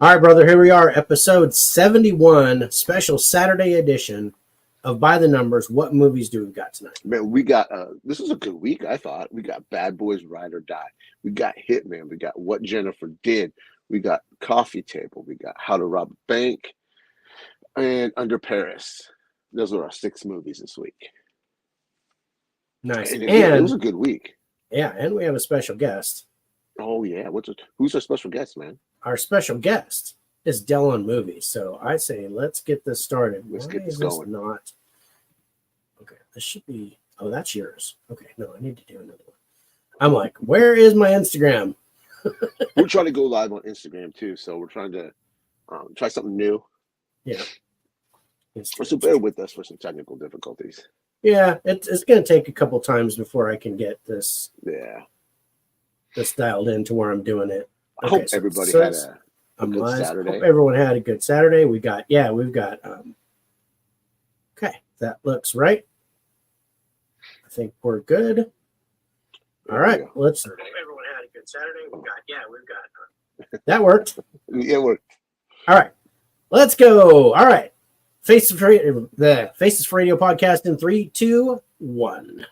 All right, brother, here we are, episode 71, special Saturday edition of By the Numbers. What movies do we got tonight? Man, we got this was a good week, I thought. We got Bad Boys Ride or Die. We got Hitman. We got What Jennifer Did. We got Coffee Table. We got How to Rob a Bank and Under Paris. Those are our 6 movies this week. Nice. And it was a good week. Yeah, and we have a special guest. Oh, yeah. Who's our special guest, man? Our special guest is Del on Movies. So I say, let's get this started. Let's Why get this is this going. Not okay? This should be. Oh, that's yours. Okay, no, I need to do another one. I'm like, where is my Instagram? We're trying to go live on Instagram too, so we're trying to try something new. Yeah. So bear with us for some technical difficulties. Yeah, it's going to take a couple times before I can get this dialed in to where I'm doing it. I hope everybody had a good Saturday. Hope everyone had a good Saturday. We've got okay, that looks right. I think we're good. All right, let's. Hope everyone had a good Saturday. We've got that worked. Yeah, it worked. All right, let's go. All right, Faces for Radio podcast in 3, 2, 1.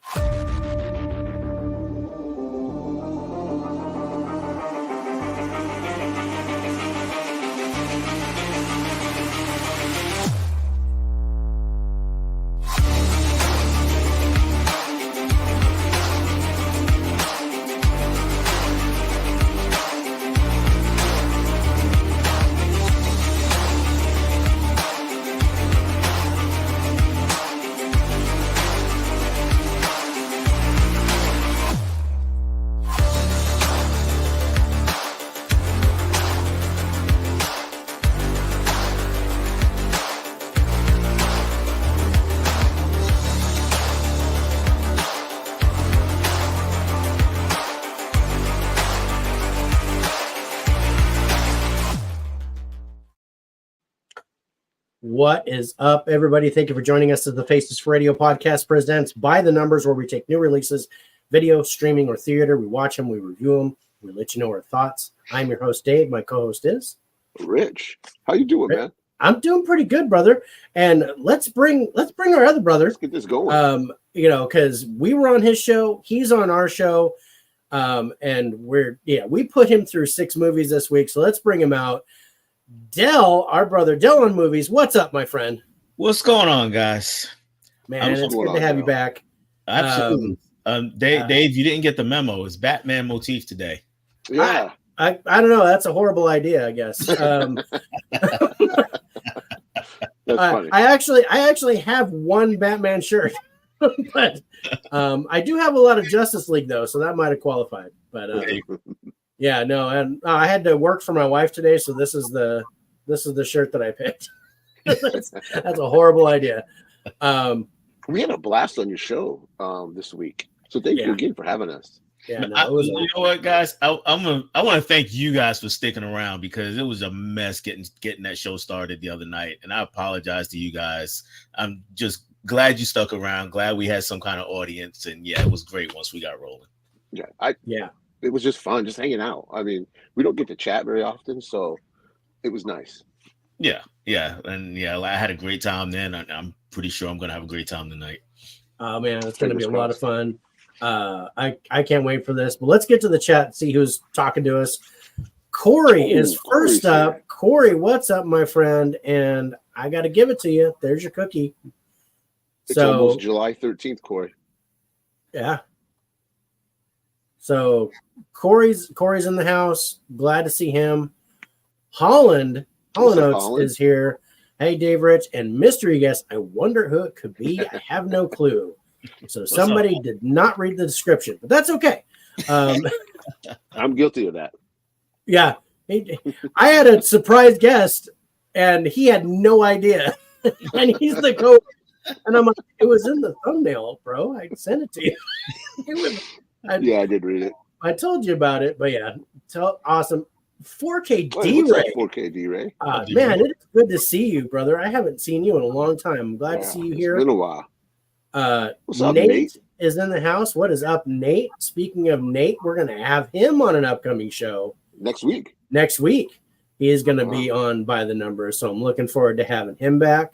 What is up, everybody? Thank you for joining us as the Faces for Radio podcast presents By the Numbers, where we take new releases, video, streaming, or theater. We watch them, we review them, we let you know our thoughts. I'm your host, Dave. My co-host is Rich. How you doing, man? I'm doing pretty good, brother. And let's bring our other brother. Let's get this going. Because we were on his show, he's on our show, and we put him through 6 movies this week. So let's bring him out. Del, our brother Del on Movies. What's up, my friend? What's going on, guys? Man, it's good to have you back. Absolutely. Dave, you didn't get the memo. It's Batman motif today. Yeah. I don't know. That's a horrible idea, I guess. That's funny. I actually have one Batman shirt, but I do have a lot of Justice League though, so that might have qualified. But yeah, no, and I had to work for my wife today, so this is the shirt that I picked. that's a horrible idea. We had a blast on your show this week, so thank you again for having us. Yeah, no, you know what, guys? I want to thank you guys for sticking around because it was a mess getting that show started the other night, and I apologize to you guys. I'm just glad you stuck around. Glad we had some kind of audience, and yeah, it was great once we got rolling. Yeah, it was just fun, just hanging out. I mean, we don't get to chat very often, so it was nice. Yeah, and I had a great time then. I'm pretty sure I'm gonna have a great time tonight. Oh man, it's gonna be a lot of fun. I can't wait for this. But let's get to the chat and see who's talking to us. Corey is first up. Here. Corey, what's up, my friend? And I got to give it to you. There's your cookie. It's almost July 13th, Corey. Yeah. So Corey's in the house. Glad to see him. Holland Oates is here. Hey, Dave Rich and mystery guest. I wonder who it could be. I have no clue. So somebody did not read the description, but that's okay. I'm guilty of that. Yeah. I had a surprise guest and he had no idea. And he's the co. And I'm like, it was in the thumbnail, bro. I sent it to you. I did read it. I told you about it, but yeah, awesome. 4K D-Ray. 4K D-Ray. Man, it's good to see you, brother. I haven't seen you in a long time. I'm glad to see you here. It's been a while. What's up, Nate is in the house. What is up, Nate? Speaking of Nate, we're going to have him on an upcoming show next week. He is going to be on By the Numbers, so I'm looking forward to having him back.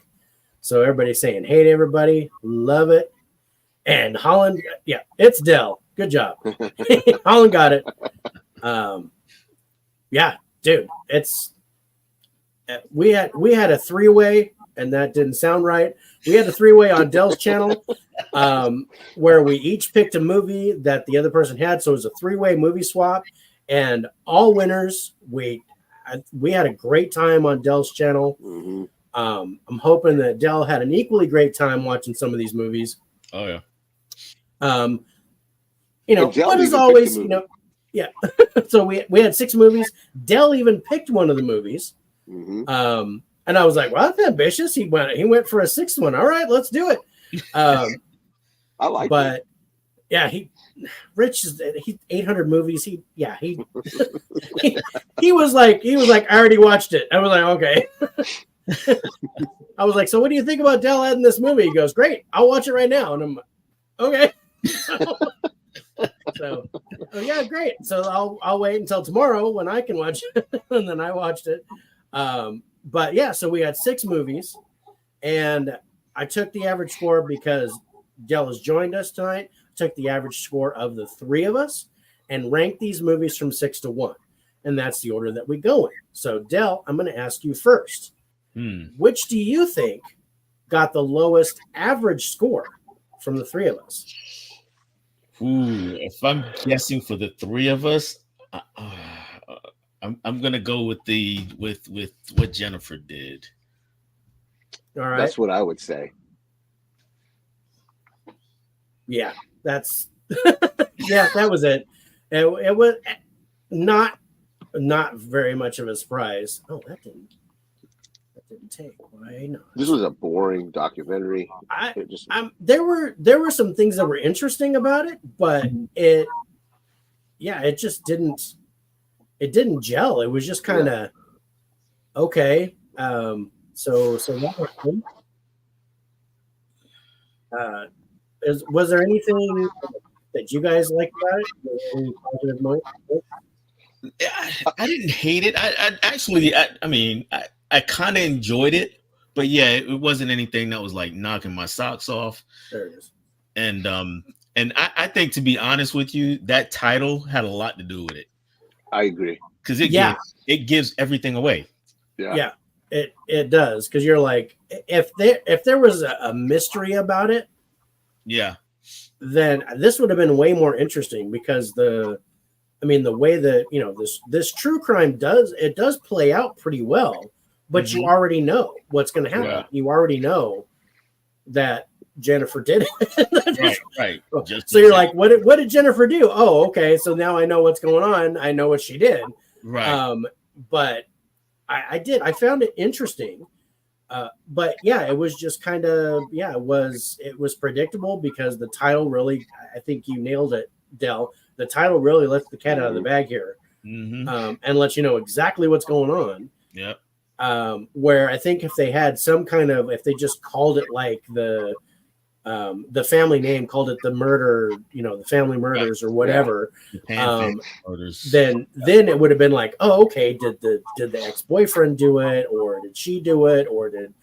So everybody's saying, hey to everybody, love it. And Holland, yeah, it's Dell. Good job. Holland got it. Yeah, dude, it's we had a 3-way, and that didn't sound right. We had a 3-way on Dell's channel where we each picked a movie that the other person had. So it was a 3-way movie swap, and all winners. We had a great time on Dell's channel. Mm-hmm. I'm hoping that Dell had an equally great time watching some of these movies. Oh yeah. What is always, yeah. So we had 6 movies. Dell even picked one of the movies. Mm-hmm. And I was like, well, that's ambitious. He went for a 6th one. All right, let's do it. I like but it. Yeah, Rich is 800 movies. He was like, I already watched it. I was like, okay. I was like, so what do you think about Dell adding this movie? He goes, great, I'll watch it right now. And I'm like, okay. So yeah, great. So I'll wait until tomorrow when I can watch it. And then I watched it. But yeah, so we had 6 movies, and I took the average score because Dell has joined us tonight. Took the average score of the 3 of us and ranked these movies from 6 to 1. And that's the order that we go in. So Dell, I'm going to ask you first. Which do you think got the lowest average score from the 3 of us? Ooh, if I'm guessing for the 3 of us, I'm gonna go with with what Jennifer did. All right, that's what I would say. Yeah, that's yeah, that was it. It was not very much of a surprise. Oh, that didn't take. Why not? This was a boring documentary. There were some things that were interesting about it, but it just didn't gel. It was just kind of okay. So that was there anything that you guys liked about it? Any positive moments? I didn't hate it. I actually, I kind of enjoyed it, but yeah, it wasn't anything that was like knocking my socks off. There it is. And I think, to be honest with you, that title had a lot to do with it. I agree, because it gives everything away. Yeah, it does, because you're like, if there was a mystery about it, then this would have been way more interesting, because the way that this true crime does play out pretty well, but you already know what's going to happen. Yeah. You already know that Jennifer did it. right. So you're like, what did Jennifer do? Oh, okay. So now I know what's going on. I know what she did. Right. But I found it interesting. But yeah, it was just kind of, it was predictable, because the title really, I think you nailed it, Dell. The title really lets the cat out of the bag here, and lets you know exactly what's going on. Yep. Where I think if they had if they just called it like the family name, called it the murder, the family murders or whatever, then it would have been like, oh, okay, did the ex-boyfriend do it, or did she do it, or did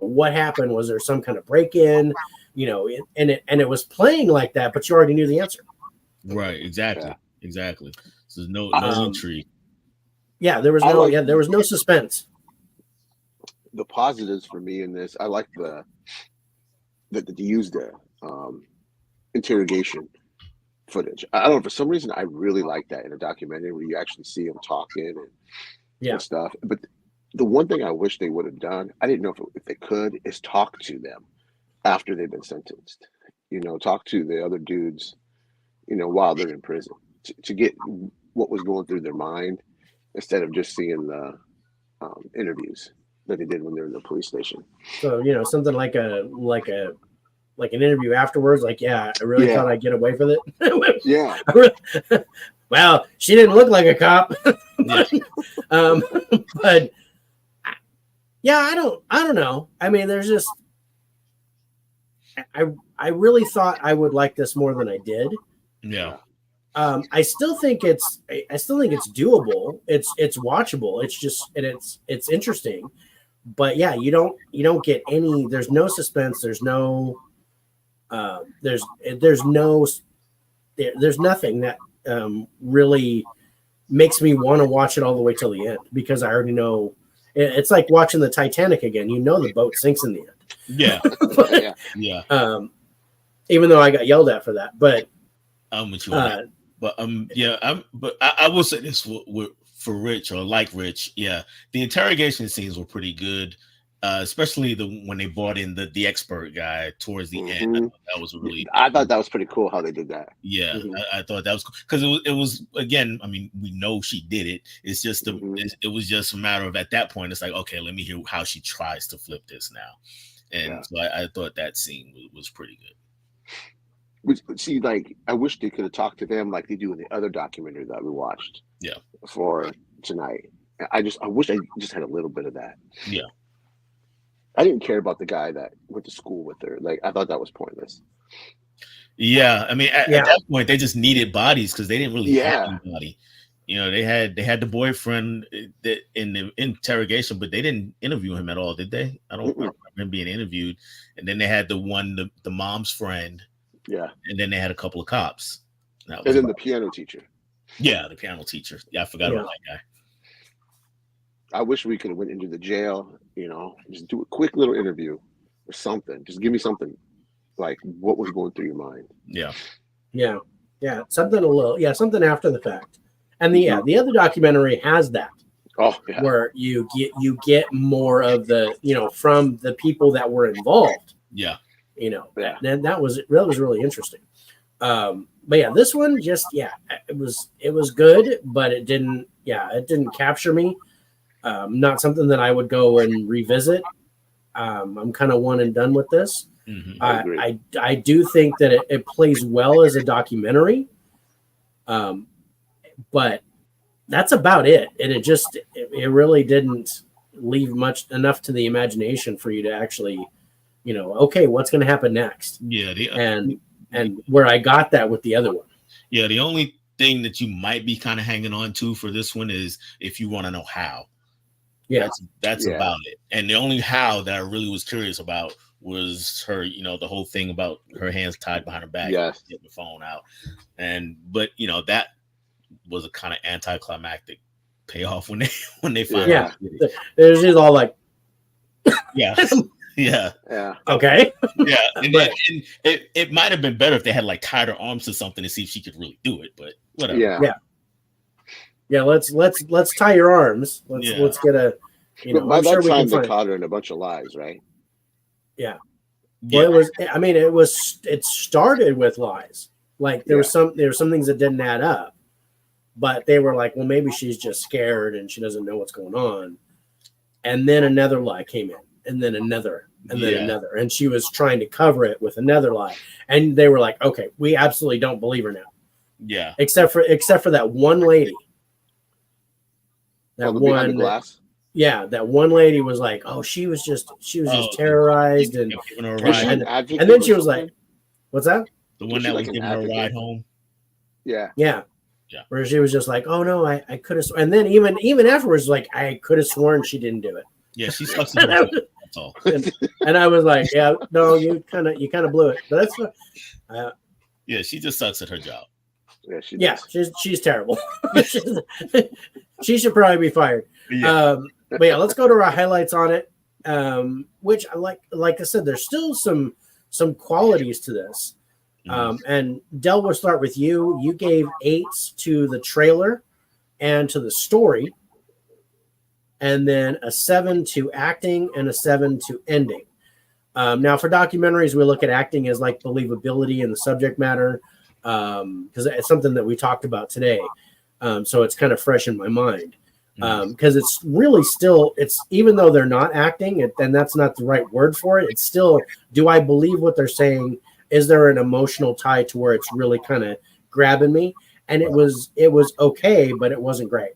what happened? Was there some kind of break-in? And it was playing like that, but you already knew the answer. Right. Exactly. So there's no intrigue. Yeah, there was no suspense. The positives for me in this, I like that they used the interrogation footage. I don't know, for some reason I really like that in a documentary, where you actually see them talking and stuff. But the one thing I wish they would have done, I didn't know if they could, is talk to them after they've been sentenced. Talk to the other dudes, while they're in prison, to get what was going through their mind, instead of just seeing the interviews that they did when they were in the police station. So something like an interview afterwards, like, I really thought I'd get away with it. Yeah. Well, she didn't look like a cop. But I don't know. There's just, I really thought I would like this more than I did. Yeah. I still think it's doable. It's watchable. It's just it's interesting. But yeah, you don't get any. There's no suspense. There's no. There's nothing that really makes me want to watch it all the way till the end, because I already know. It's like watching the Titanic again. You know the boat sinks in the end. Yeah, But, yeah. Even though I got yelled at for that, but I'm with you on that. But I will say this for Rich, or like Rich, yeah, the interrogation scenes were pretty good, especially when they brought in the expert guy towards the end. I thought that was really. I thought that was pretty cool how they did that. Yeah, I thought that was because it was again. I mean, we know she did it. It's just it was just a matter of, at that point, it's like, okay, let me hear how she tries to flip this now, and so I thought that scene was pretty good. See, like, I wish they could have talked to them like they do in the other documentary that we watched. Yeah. For tonight, I wish I just had a little bit of that. Yeah. I didn't care about the guy that went to school with her. Like, I thought that was pointless. Yeah, I mean, at that point, they just needed bodies because they didn't really have anybody. You know, they had the boyfriend in the interrogation, but they didn't interview him at all, did they? I don't remember him being interviewed. And then they had the mom's friend. Yeah. And then they had a couple of cops. And then the piano teacher. Yeah, the piano teacher. Yeah, I forgot about that guy. I wish we could have went into the jail, just do a quick little interview or something. Just give me something like what was going through your mind. Yeah. Yeah. Yeah. Something after the fact. And the other documentary has that. Oh, yeah. Where you get more of the, from the people that were involved. Yeah. And that was really interesting. But yeah, this one it was good, but it didn't capture me. Not something that I would go and revisit. I'm kind of one and done with this. Mm-hmm. I do think that it plays well as a documentary. But that's about it. And it really didn't leave enough to the imagination for you to actually, okay, what's going to happen next? Yeah. And where I got that with the other one. Yeah. The only thing that you might be kind of hanging on to for this one is if you want to know how. Yeah. That's about it. And the only how that I really was curious about was her, the whole thing about her hands tied behind her back, getting the phone out. But that was a kind of anticlimactic payoff when they finally did it. There's just all like yeah. Okay. Yeah. And it might have been better if they had like tied her arms to something to see if she could really do it, but whatever. Yeah, let's tie your arms. Let's get a but by that time they caught her in a bunch of lies, right? Yeah. Well, it started with lies. Like there were some things that didn't add up. But they were like, well, maybe she's just scared and she doesn't know what's going on. And then another lie came in, and then another, and then another. And she was trying to cover it with another lie. And they were like, okay, we absolutely don't believe her now. Yeah. Except for that one lady. That one glass. Yeah, that one lady was like, oh, she was just terrorized and then she was like, what's that? The one that was giving her a ride home. Yeah. Yeah. Where she was just like, oh no, I could have, and then even afterwards, like I could have sworn she didn't do it. Yeah, she sucks. That's all. And I was like, yeah, no, you kind of blew it. But that's yeah, she just sucks at her job. Yeah, she's terrible. She should probably be fired. Yeah. But yeah, let's go to our highlights on it. Which like I said, there's still some qualities to this. And Del, we'll start with you. You gave 8s to the trailer and to the story, and then a 7 to acting and a 7 to ending. Now, for documentaries, we look at acting as like believability in the subject matter, because it's something that we talked about today. So it's kind of fresh in my mind, because it's really still, even though they're not acting, and that's not the right word for it, it's still, do I believe what they're saying? Is there an emotional tie to where it's really kind of grabbing me? And it was okay, but it wasn't great.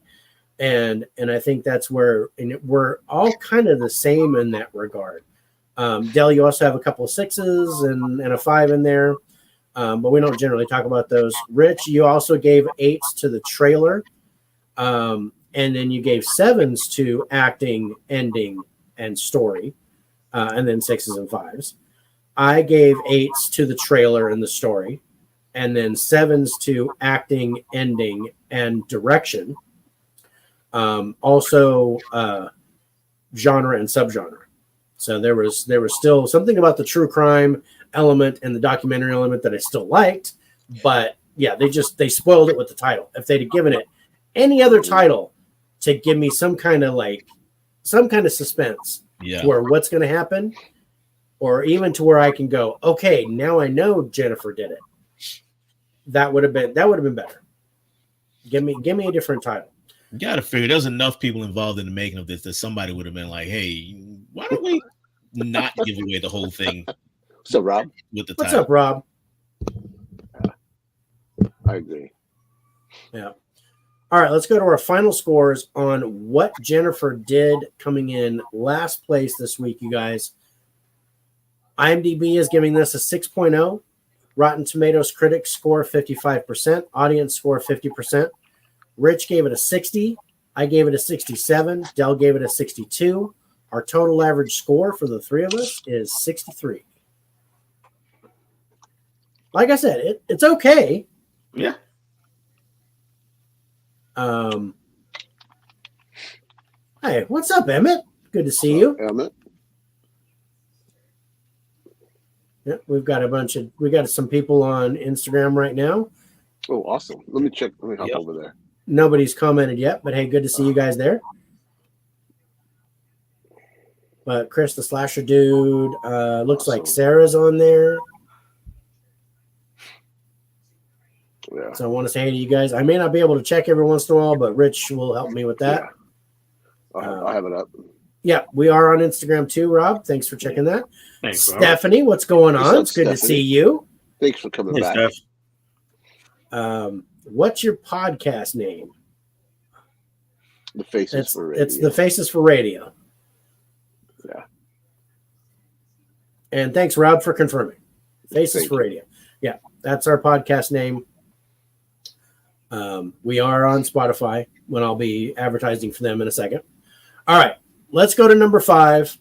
And I think that's where, and we're all kind of the same in that regard. Del, you also have a couple of 6s and a 5 in there. but we don't generally talk about those. Rich, you also gave 8s to the trailer, and then you gave 7s to acting, ending, and story, and then 6s and 5s. I gave 8s to the trailer and the story, and then 7s to acting, ending, and direction. Also, genre and subgenre. So there was still something about the true crime element and the documentary element that I still liked, but yeah, they spoiled it with the title. If they'd have given it any other title to give me some kind of suspense to where what's going to happen, or even to where I can go, okay, now I know Jennifer did it. That would have been better. Give me a different title. You gotta figure there's enough people involved in the making of this that somebody would have been like, hey, why don't we not give away the whole thing? So Rob, with the what's title? up, Rob? I agree. Yeah. All right, let's go to our final scores on what Jennifer did coming in last place this week, you guys. IMDb is giving this a 6.0. Rotten Tomatoes critics score 55%. Audience score 50%. Rich gave it a 60. I gave it a 67. Del gave it a 62. Our total average score for the three of us is 63. Like I said, it's okay. Yeah. Hey, what's up, Emmett? Good to see you. Emmett. Yeah, we got some people on Instagram right now. Oh, awesome. Let me check. Let me hop over there. Nobody's commented yet, but hey, good to see you guys there. But Chris the Slasher Dude, looks like Sarah's on there. Yeah. So I want to say hey to you guys. I may not be able to check every once in a while, but Rich will help me with that. Yeah. I have it up. Yeah, we are on Instagram too, Rob. Thanks for checking that. Thanks, Robert. Stephanie, what's going on? What's It's good up, to Stephanie? see you. Thanks for coming back. Steph. What's your podcast name? The Faces for Radio. It's the Faces for Radio. Yeah. And thanks, Rob, for confirming. Faces Thank for you. Radio. Yeah, that's our podcast name. We are on Spotify when I'll be advertising for them in a second. All right, let's go to number 5.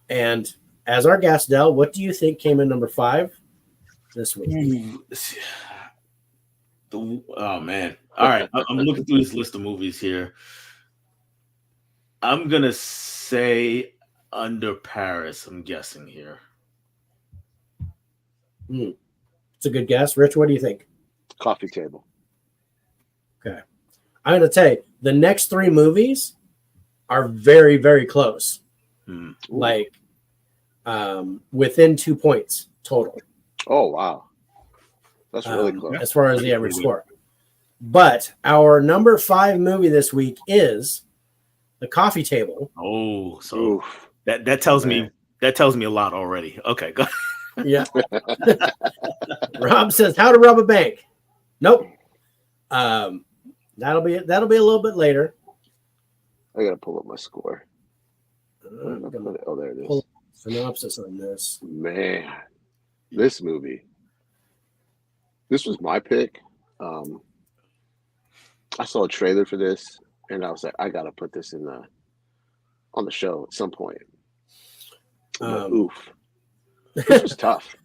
And as our guest, Del, what do you think came in number 5 this week? Oh man! All right, I'm looking through this list of movies here. I'm gonna say Under Paris. I'm guessing here. It's a good guess. Rich, what do you think? Coffee Table. Okay. I'm going to tell you, the next 3 movies are very, very close. Like within 2 points total. Oh, wow. That's really close. As far as the average score. But our number 5 movie this week is The Coffee Table. Oh, so Oof. that tells me a lot already. Okay, go. Yeah. Rob says, "How to rob a bank?" Nope. That'll be a little bit later. I gotta pull up my score. I'm gonna Oh, there it is. pull synopsis on this. Man, this movie. This was my pick. I saw a trailer for this, and I was like, I gotta put this on the show at some point. Oof. This was tough.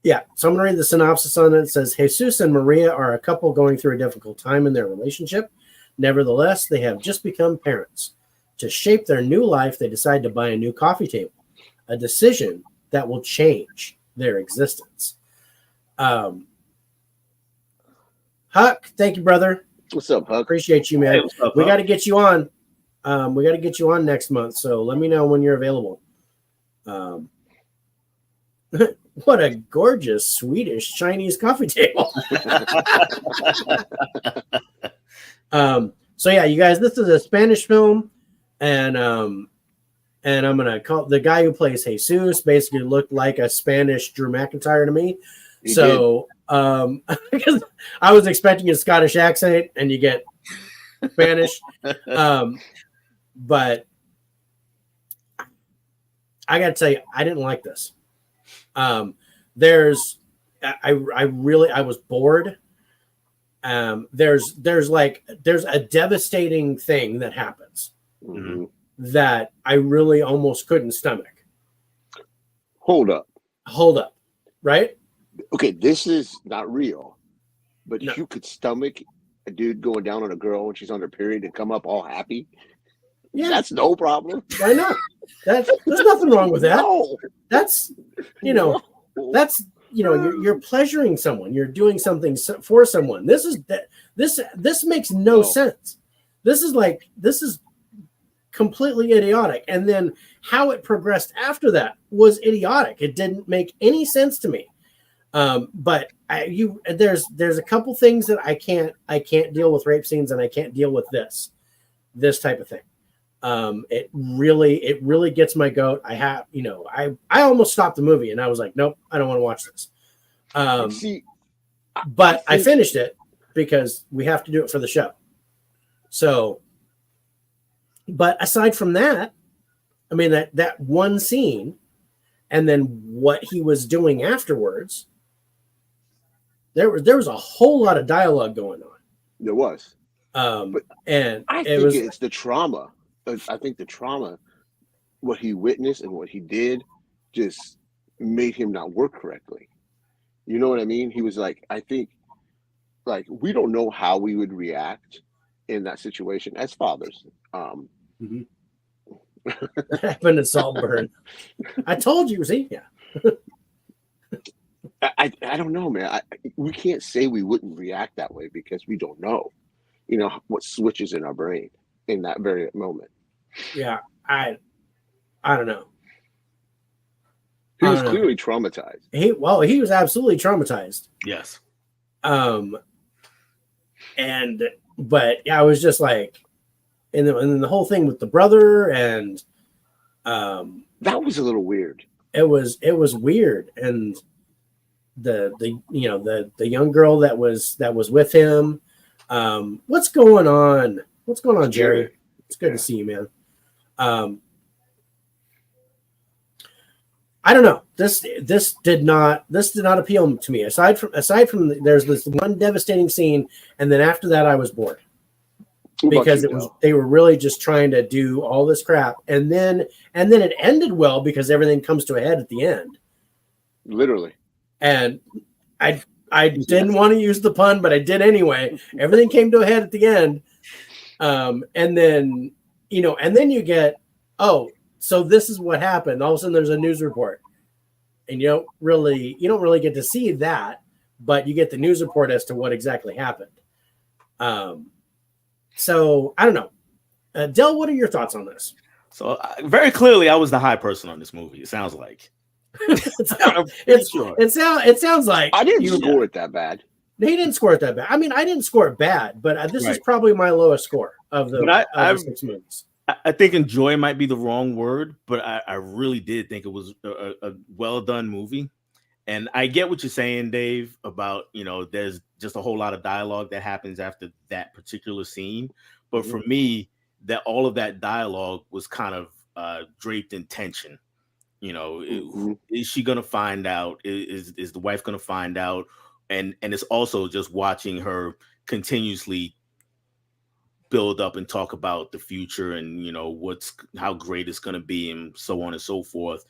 Yeah, so I'm going to read the synopsis on it. It says, Jesus and Maria are a couple going through a difficult time in their relationship. Nevertheless, they have just become parents. To shape their new life, they decide to buy a new coffee table, a decision that will change their existence. Huck, thank you, brother. What's up, Huck? Appreciate you, man. Hey, what's up, We Huck? got to get you on. We got to get you on next month, so let me know when you're available. What a gorgeous Swedish Chinese coffee table. So yeah, you guys, this is a Spanish film, and I'm gonna call the guy who plays Jesus basically looked like a Spanish Drew McIntyre to me. He So because I was expecting a Scottish accent and you get Spanish. But I gotta tell you, I didn't like this. there's I was bored. There's a devastating thing that happens Mhm. that I really almost couldn't stomach. Hold up. Right? Okay, this is not real, but No. you could stomach a dude going down on a girl when she's on her period and come up all happy. Yeah. That's no problem. Why not? There's nothing wrong with that. No. That's No. that's you're pleasuring someone. You're doing something for someone. This makes no sense. This is completely idiotic. And then how it progressed after that was idiotic. It didn't make any sense to me. But there's a couple things that I can't deal with rape scenes, and I can't deal with this type of thing. It really gets my goat. I almost stopped the movie and I was like, nope, I don't want to watch this. But I finished it because we have to do it for the show. So, but aside from that, I mean, that one scene and then what he was doing afterwards, there was a whole lot of dialogue going on. There was. But and I it think was it's the trauma. I think the trauma, what he witnessed and what he did, just made him not work correctly. You know what I mean? He was like, I think, like, we don't know how we would react in that situation as fathers. happened in Saltburn. I told you, see, yeah. I don't know, man. We can't say we wouldn't react that way because we don't know, what switches in our brain in that very moment. Yeah, I don't know. He was clearly traumatized. He was absolutely traumatized. Yes. But yeah, I was just like, and then the whole thing with the brother and that was a little weird. It was weird, and the young girl that was with him. What's going on? What's going on, Jerry? It's good to see you, man. I don't know. This did not appeal to me. Aside from there's this one devastating scene, and then after that I was bored because they were really just trying to do all this crap, and then it ended well because everything comes to a head at the end. Literally. And I didn't want to use the pun, but I did anyway. Everything came to a head at the end. And then you get, so this is what happened. All of a sudden there's a news report. And you don't really get to see that, but you get the news report as to what exactly happened. So I don't know. Del, what are your thoughts on this? So very clearly I was the high person on this movie. It sounds like. It sounds like I didn't score it that bad. He didn't score it that bad. I mean, I didn't score it bad, but this is probably my lowest score of the 6 movies. I think enjoy might be the wrong word, but I really did think it was a well done movie. And I get what you're saying, Dave, about, there's just a whole lot of dialogue that happens after that particular scene. But for me, that all of that dialogue was kind of draped in tension. Is she going to find out? Is the wife going to find out? And it's also just watching her continuously build up and talk about the future and, how great it's going to be and so on and so forth,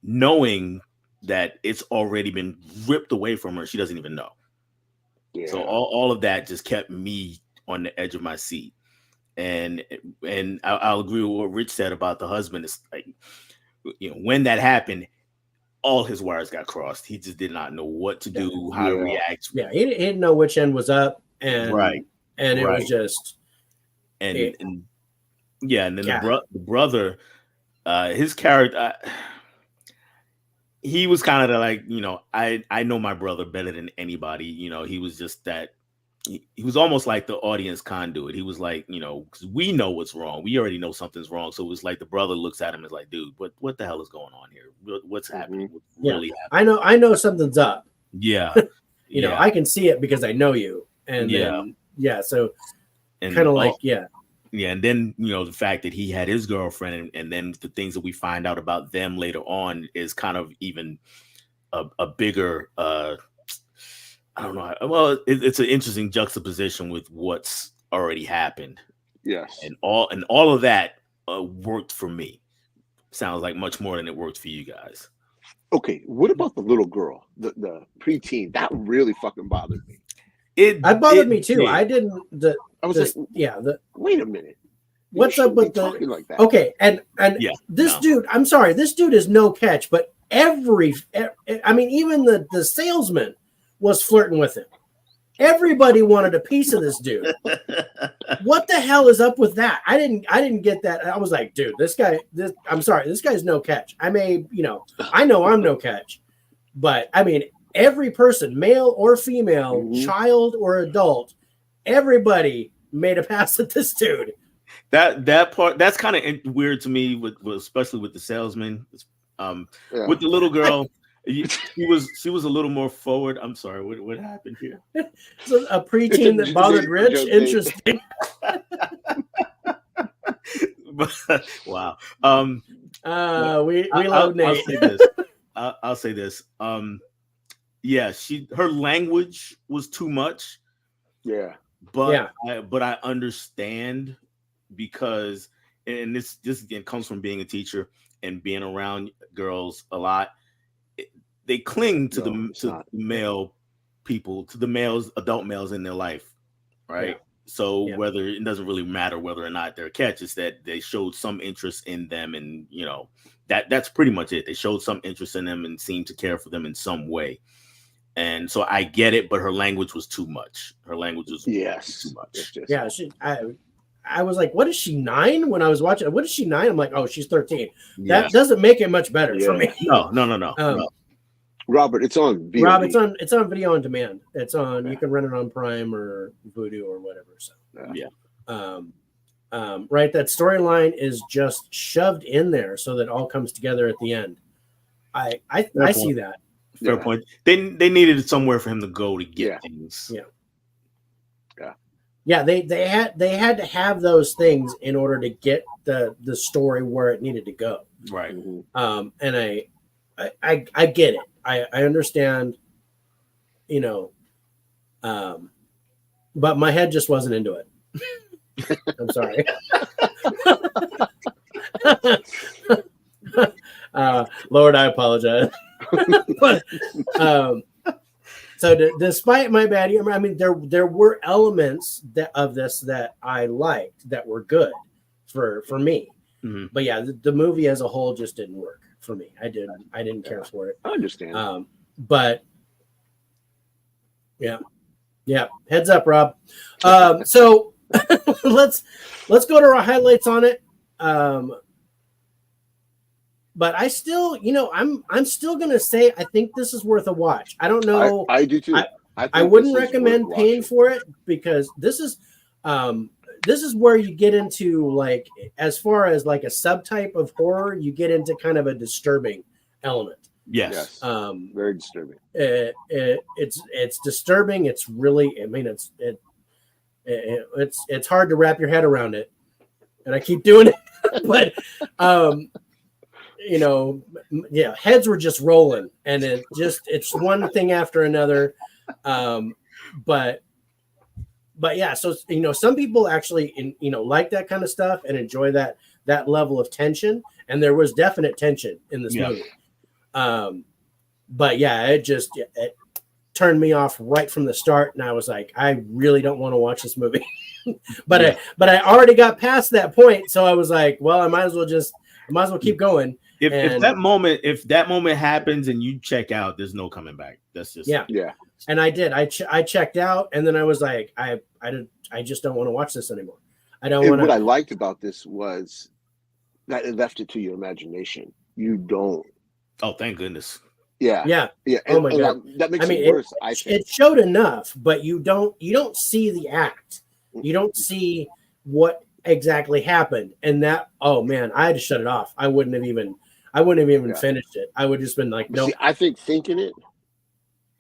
knowing that it's already been ripped away from her. She doesn't even know. Yeah. So all of that just kept me on the edge of my seat. And I'll agree with what Rich said about the husband. It's like, when that happened, all his wires got crossed. He just did not know what to do, how to react. Yeah, he didn't know which end was up, and it was just and then the brother, his character, he was kind of like, I know my brother better than anybody. He was just that. He was almost like the audience conduit. He was like, because we know what's wrong. We already know something's wrong. So it was like the brother looks at him and is like, dude, what the hell is going on here? What's happening? What's really happening? I know something's up. Yeah. I can see it because I know you. And so kind of like, Yeah, and then, the fact that he had his girlfriend and then the things that we find out about them later on is kind of even a bigger I don't know. Well, it's an interesting juxtaposition with what's already happened. Yes. And all of that worked for me. Sounds like much more than it worked for you guys. Okay, what about the little girl, the preteen? That really fucking bothered me. It bothered me too. did. I didn't. I was like, Wait a minute. What's up with the talking like that? Okay, and Yeah, this dude, I'm sorry, this dude is no catch, but even the salesman was flirting with him. Everybody wanted a piece of this dude. What the hell is up with that? I didn't get that. I was like, dude, this guy's no catch. I know I'm no catch, but I mean, every person, male or female, child or adult, everybody made a pass at this dude. That part, that's kind of weird to me, especially with the salesman. With the little girl, she was a little more forward. I'm sorry, what happened here? So a preteen that bothered Rich. Interesting. Wow. We love Nate. I'll say this. Yeah, her language was too much. Yeah. But I understand, because, and this again comes from being a teacher and being around girls a lot. They cling to the male people, to the males, adult males in their life, right? Yeah. So whether it doesn't really matter whether or not they're a catch, it's that they showed some interest in them, and that's pretty much it. They showed some interest in them and seemed to care for them in some way. And so I get it, but her language was too much. Her language was too much. Yeah, I was like, what is she, 9? When I was watching, what is she, 9? I'm like, oh, she's 13. That doesn't make it much better for me. No. Robert, it's on VOD. Rob, it's on video on demand. It's on. You can rent it on Prime or Vudu or whatever. So right, that storyline is just shoved in there so that it all comes together at the end. I see that. Fair point. They needed somewhere for him to go to get things. Yeah. They had to have those things in order to get the story where it needed to go. Right. And I get it. I understand, but my head just wasn't into it. I'm sorry. Lord, I apologize. But so despite my bad, I mean, there were elements of this that I liked that were good for me. Mm-hmm. But yeah, the movie as a whole just didn't work for me. I didn't care for it. I understand. But yeah. Heads up, Rob. So let's go to our highlights on it. But I still, I'm still gonna say I think this is worth a watch. I don't know. I do too. I wouldn't recommend paying for it, because this is where you get into, like, as far as like a subtype of horror, you get into kind of a disturbing element. Yes. Very disturbing. It's disturbing. It's really, I mean, it's hard to wrap your head around it, and I keep doing it, but heads were just rolling, and it's one thing after another. But yeah, so some people actually like that kind of stuff and enjoy that level of tension, and there was definite tension in this movie. But yeah, it turned me off right from the start, and I was like, I really don't want to watch this movie. but I already got past that point, so I was like, well, I might as well keep going. If that moment happens and you check out, there's no coming back. That's just yeah. And I did. I checked out, and then I was like, I just don't want to watch this anymore. I don't want to. What I liked about this was that it left it to your imagination. You don't. Oh, thank goodness. Yeah. Oh my God. That makes it worse. I think it showed enough, but you don't see the act. You don't see what exactly happened, and that. Oh man, I had to shut it off. I wouldn't have even finished it. I would have just been like, no. I think thinking it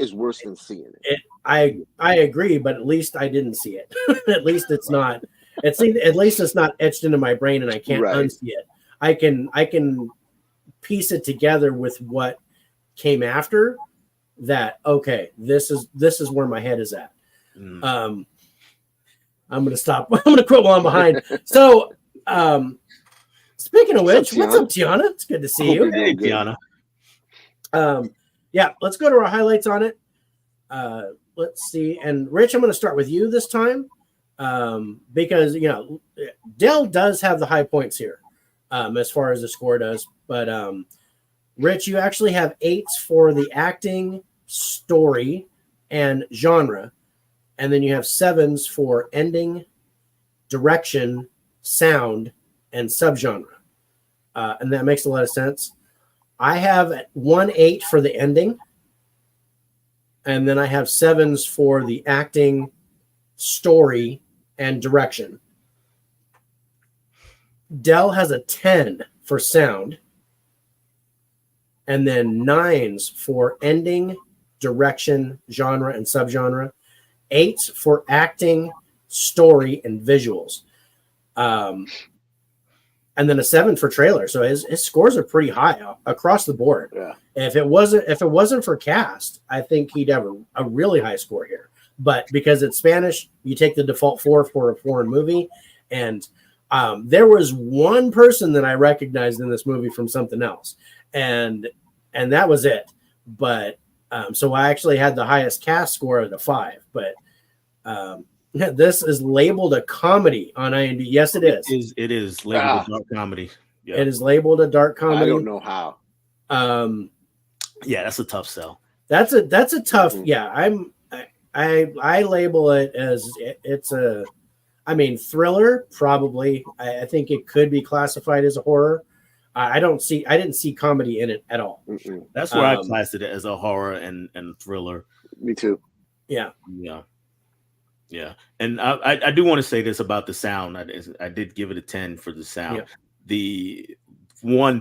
is worse than seeing it. I agree, but at least I didn't see it. At least it's not. At least it's not etched into my brain, and I can't unsee it. I can piece it together with what came after that. Okay, this is where my head is at. I'm gonna stop. I'm gonna quit while I'm behind. So, speaking of which, what's up, Tiana? It's good to see you. Hey, Tiana. Yeah, let's go to our highlights on it. Let's see. And Rich, I'm going to start with you this time because, Dell does have the high points here as far as the score does. But, Rich, you actually have 8s for the acting, story, and genre. And then you have 7s for ending, direction, sound, and subgenre. And that makes a lot of sense. I have 1 8 for the ending. And then I have 7s for the acting, story, and direction. Dell has a 10 for sound. And then 9s for ending, direction, genre, and subgenre. 8s for acting, story, and visuals. And then a 7 for trailer. So his scores are pretty high across the board. Yeah. If it wasn't for cast, I think he'd have a really high score here. But because it's Spanish, you take the default 4 for a foreign movie. And there was one person that I recognized in this movie from something else, and that was it. But so I actually had the highest cast score of the 5. But this is labeled a comedy on IMDb. Yes, it is. It is labeled a dark comedy. Yeah. It is labeled a dark comedy. I don't know how. Yeah, that's a tough sell. That's a tough. Yeah, I label it as it's a. I mean, thriller probably. I think it could be classified as a horror. I didn't see comedy in it at all. Mm-mm. That's where I classed it as a horror and thriller. Me too. Yeah. Yeah. And I do want to say this about the sound. I did give it a 10 for the sound. Yeah. The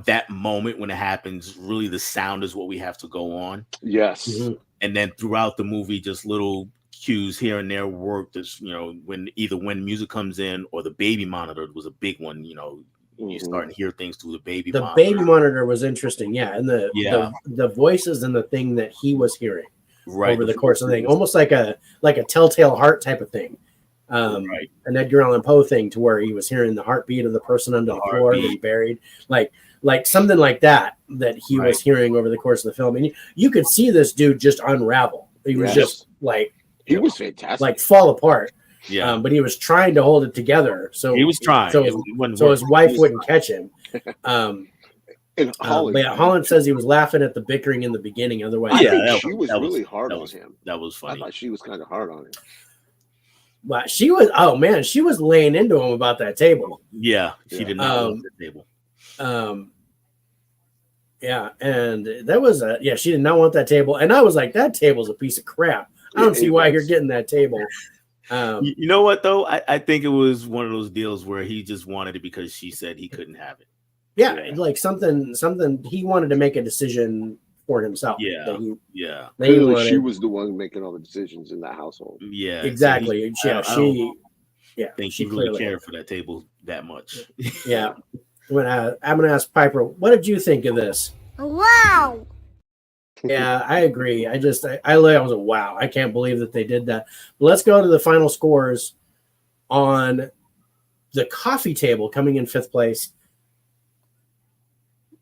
that moment when it happens, really the sound is what we have to go on. Yes. Mm-hmm. And then throughout the movie, just little cues here and there work. Just, when music comes in or the baby monitor was a big one, you start to hear things through the baby monitor. The baby monitor was interesting. Yeah. And the voices and the thing that he was hearing over the course of the thing, almost like a Telltale Heart type of thing. Right. An Edgar Allan Poe thing to where he was hearing the heartbeat of the person under the floor that he buried, like something like that he was hearing over the course of the film. And you could see this dude just unravel. He was just he was fantastic, like fall apart. Yeah. But he was trying to hold it together. So he was trying. So his wife wouldn't catch him. And Holland, Holland says he was laughing at the bickering in the beginning. Otherwise, she was really hard on him. That was funny. I thought she was kind of hard on him. But she was. Oh man, she was laying into him about that table. Yeah, she did not want the table. Yeah, and that was she did not want that table, and I was like, that table's a piece of crap. I don't see why you're getting that table. You know what though? I think it was one of those deals where he just wanted it because she said he couldn't have it. Yeah, like something he wanted to make a decision for himself. Yeah, She was the one making all the decisions in that household. Yeah, exactly. So I think she really cared for that table that much. Yeah. I'm gonna ask Piper, what did you think of this? Wow. Yeah, I agree. I was a wow. I can't believe that they did that. But let's go to the final scores on the coffee table coming in 5th place.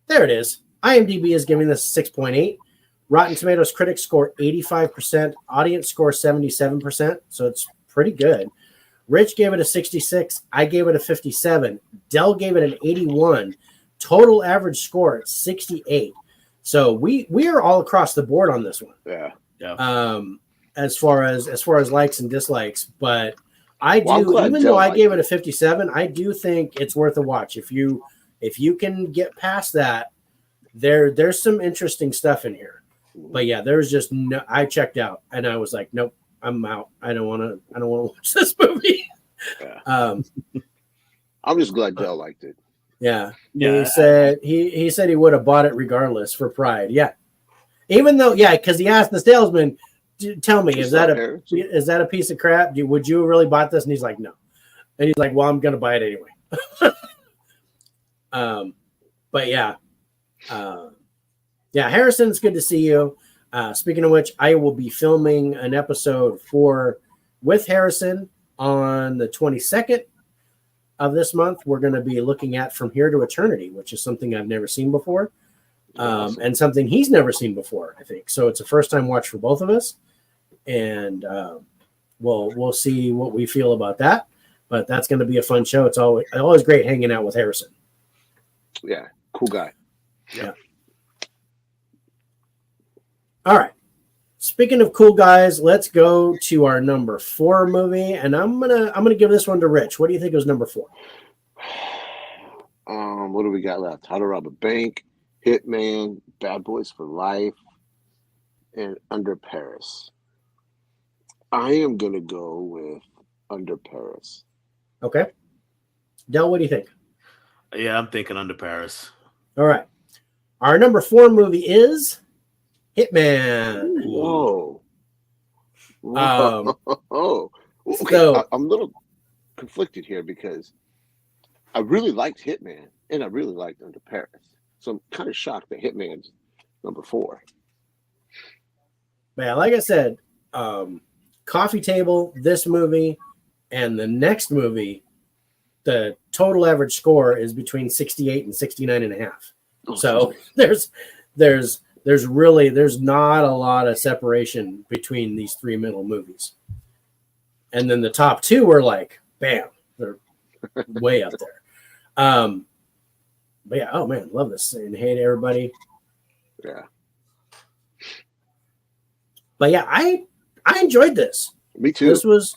There it is. IMDb is giving this 6.8. Rotten Tomatoes critics score 85%. Audience score 77%. So it's pretty good. Rich gave it a 66. I gave it a 57. Dell gave it an 81. Total average score at 68. So we are all across the board on this one. Yeah. As far as likes and dislikes, but even though I gave it a 57, I do think it's worth a watch. If you can get past that, there's some interesting stuff in here. But yeah, there's just no. I checked out and I was like, nope, I'm out. I don't want to watch this movie. Yeah. I'm just glad Dell liked it. Yeah. He said he would have bought it regardless for pride. Yeah. Even though, because he asked the salesman, tell me, is that a piece of crap? Would you really buy this? And he's like, no. And he's like, well, I'm gonna buy it anyway. But yeah. Yeah, Harrison, it's good to see you. Speaking of which, I will be filming an episode with Harrison on the 22nd of this month. We're going to be looking at From Here to Eternity, which is something I've never seen before, Awesome. and something he's never seen before, I think. So it's a first-time watch for both of us, and we'll see what we feel about that. But that's going to be a fun show. It's always great hanging out with Harrison. Yeah, cool guy. Yeah. All right. Speaking of cool guys, let's go to our number 4 movie, and I'm gonna give this one to Rich. What do you think was number 4? What do we got left? How to Rob a Bank, Hitman, Bad Boys for Life, and Under Paris. I am gonna go with Under Paris. Okay. Del, what do you think? Yeah, I'm thinking Under Paris. All right. Our number 4 movie is Hitman. Whoa. Okay. So- I'm a little conflicted here because I really liked Hitman and I really liked Under Paris. So I'm kind of shocked that Hitman's number 4. Man, like I said, Coffee Table, this movie, and the next movie, the total average score is between 68 and 69 and a half. So there's not a lot of separation between these 3 middle movies. And then the top 2 are like, bam, they're way up there. But yeah, oh man, love this. And hey to everybody. Yeah. But yeah, I enjoyed this. Me too. This was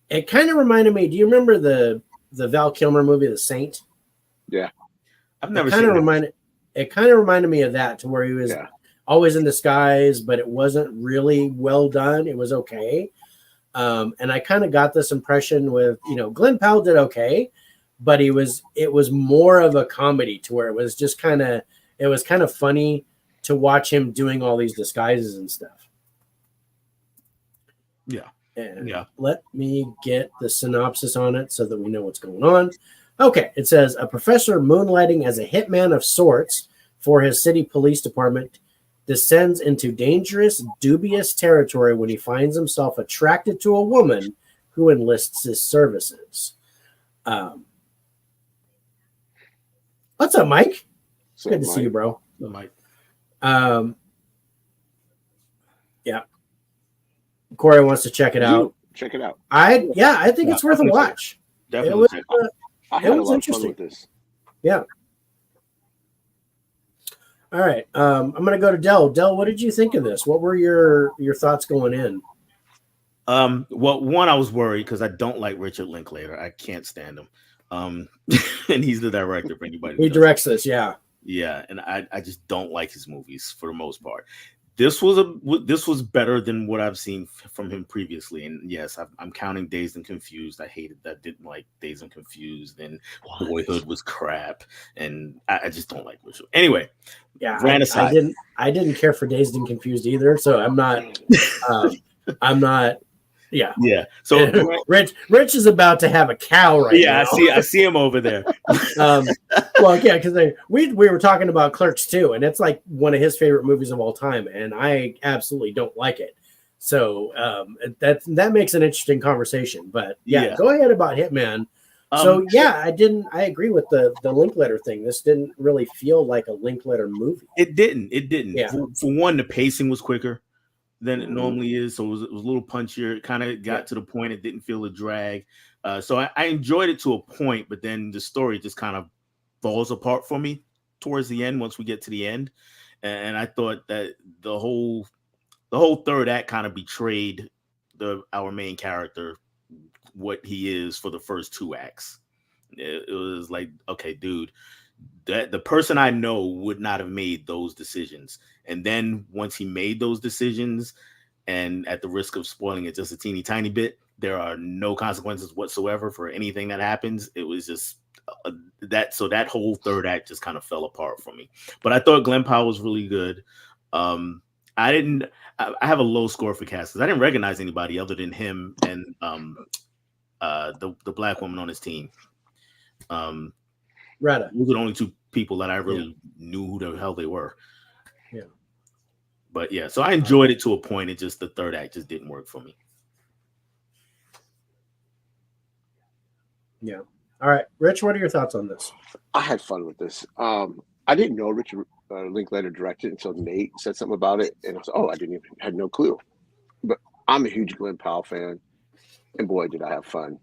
it kind of reminded me, do you remember the Val Kilmer movie, The Saint? Yeah. I've never It kind of reminded me of that, to where he was always in disguise, but it wasn't really well done. It was okay. And I kind of got this impression with, Glenn Powell did okay, but it was more of a comedy, to where it was just kind of funny to watch him doing all these disguises and stuff. Yeah. And Yeah. let me get the synopsis on it so that we know what's going on. Okay, it says a professor moonlighting as a hitman of sorts for his city police department descends into dangerous, dubious territory when he finds himself attracted to a woman who enlists his services. What's up, Mike? So, Good to see you, bro. Mike. Yeah. Corey wants to check it out. Check it out. I think it's worth a watch. Definitely. I had a was lot of interesting. fun with this. Yeah. All right. I'm going to go to Del. Del, what did you think of this? What were your thoughts going in? Well, one, I was worried because I don't like Richard Linklater. I can't stand him. And he's the director for anybody. He directs this, yeah. Yeah, and I just don't like his movies for the most part. This was better than what I've seen from him previously. And yes, I'm counting Dazed and Confused. I didn't like Dazed and Confused, and Boyhood was crap, and I just don't like Richard. Anyway, yeah, aside. I didn't care for Dazed and Confused either, so I'm not. Yeah. Yeah. So Rich is about to have a cow right now. I see him over there. Well, yeah, because we were talking about Clerks too, and it's like one of his favorite movies of all time, and I absolutely don't like it. So that makes an interesting conversation. But yeah, go ahead about Hitman. So yeah, I agree with the Linklater thing. This didn't really feel like a Linklater movie. It didn't. Yeah. For one, the pacing was quicker than it normally is, so it was a little punchier. It kind of got to the point. It didn't feel a drag. So I enjoyed it to a point, but then the story just kind of falls apart for me towards the end. Once we get to the end, and I thought that the whole third act kind of betrayed our main character, what he is for the first 2 acts. It was like, okay, dude, that the person I know would not have made those decisions. And then once he made those decisions, and at the risk of spoiling it just a teeny tiny bit, there are no consequences whatsoever for anything that happens. It was just that whole third act just kind of fell apart for me. But I thought Glenn Powell was really good. I have a low score for cast because I didn't recognize anybody other than him and the black woman on his team. Retta. Those are the only 2 people that I really knew who the hell they were. Yeah. But yeah, so I enjoyed it to a point. It just the third act just didn't work for me. Yeah. All right, Rich, what are your thoughts on this? I had fun with this. I didn't know Richard Linklater directed until Nate said something about it, and I was I had no clue. But I'm a huge Glenn Powell fan, and boy, did I have fun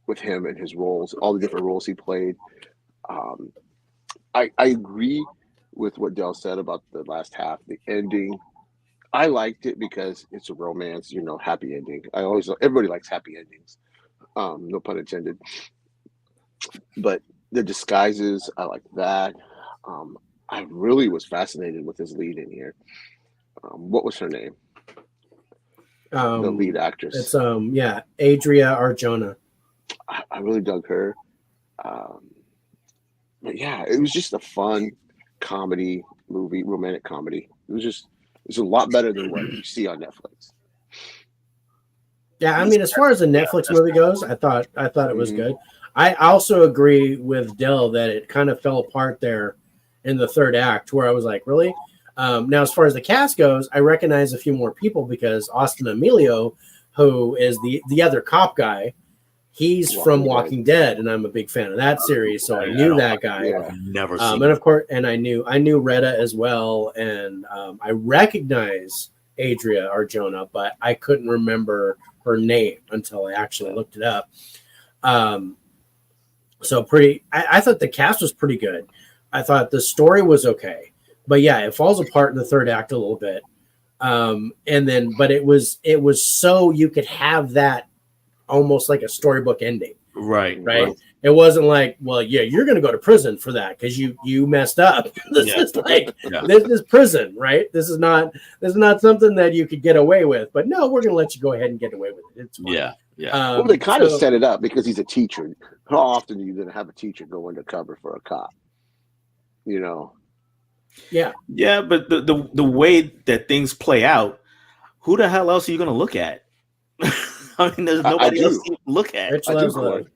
with him and his roles, all the different roles he played. I agree with what Del said about the last half, the ending. I liked it because it's a romance, happy ending. Everybody likes happy endings. No pun intended. But the disguises, I like that. I really was fascinated with his lead in here. What was her name? The lead actress. It's Adria Arjona. I really dug her. But yeah, it was just a fun comedy movie, romantic comedy. It's a lot better than what you see on Netflix. Yeah, I mean, as far as a Netflix movie goes, I thought it was good. I also agree with Del that it kind of fell apart there in the third act, where I was like, really? Now, as far as the cast goes, I recognize a few more people because Austin Emilio, who is the other cop guy, he's from Walking Dead, and I'm a big fan of that series, so I knew that guy. Yeah. Never seen. And of course, and I knew Retta as well, and I recognize Adria Arjona, but I couldn't remember her name until I actually looked it up. So I thought the cast was pretty good. I thought the story was okay, but yeah, it falls apart in the third act a little bit. But it was so you could have that almost like a storybook ending. Right. It wasn't like, well, yeah, you're going to go to prison for that because you messed up. This is prison, right? This is not something that you could get away with. But no, we're going to let you go ahead and get away with it. It's fine. Yeah. Well, they kind of set it up because he's a teacher. How often are you going to have a teacher go undercover for a cop? Yeah. Yeah, but the way that things play out, who the hell else are you going to look at? I mean, there's nobody else to look at. Rich loves it.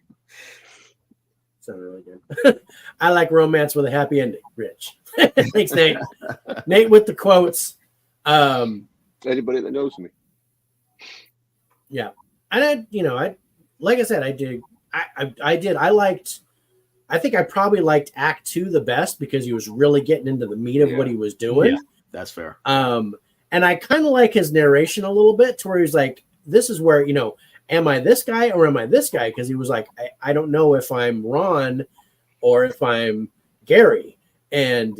Sounded really good. I like romance with a happy ending, Rich. Thanks, Nate. Nate with the quotes. Anybody that knows me. Yeah. And like I said, I did. I think I probably liked Act 2 the best because he was really getting into the meat of what he was doing. Yeah, that's fair. And I kind of like his narration a little bit to where he's like, this is where, am I this guy or am I this guy? Because he was like, I don't know if I'm Ron or if I'm Gary. And,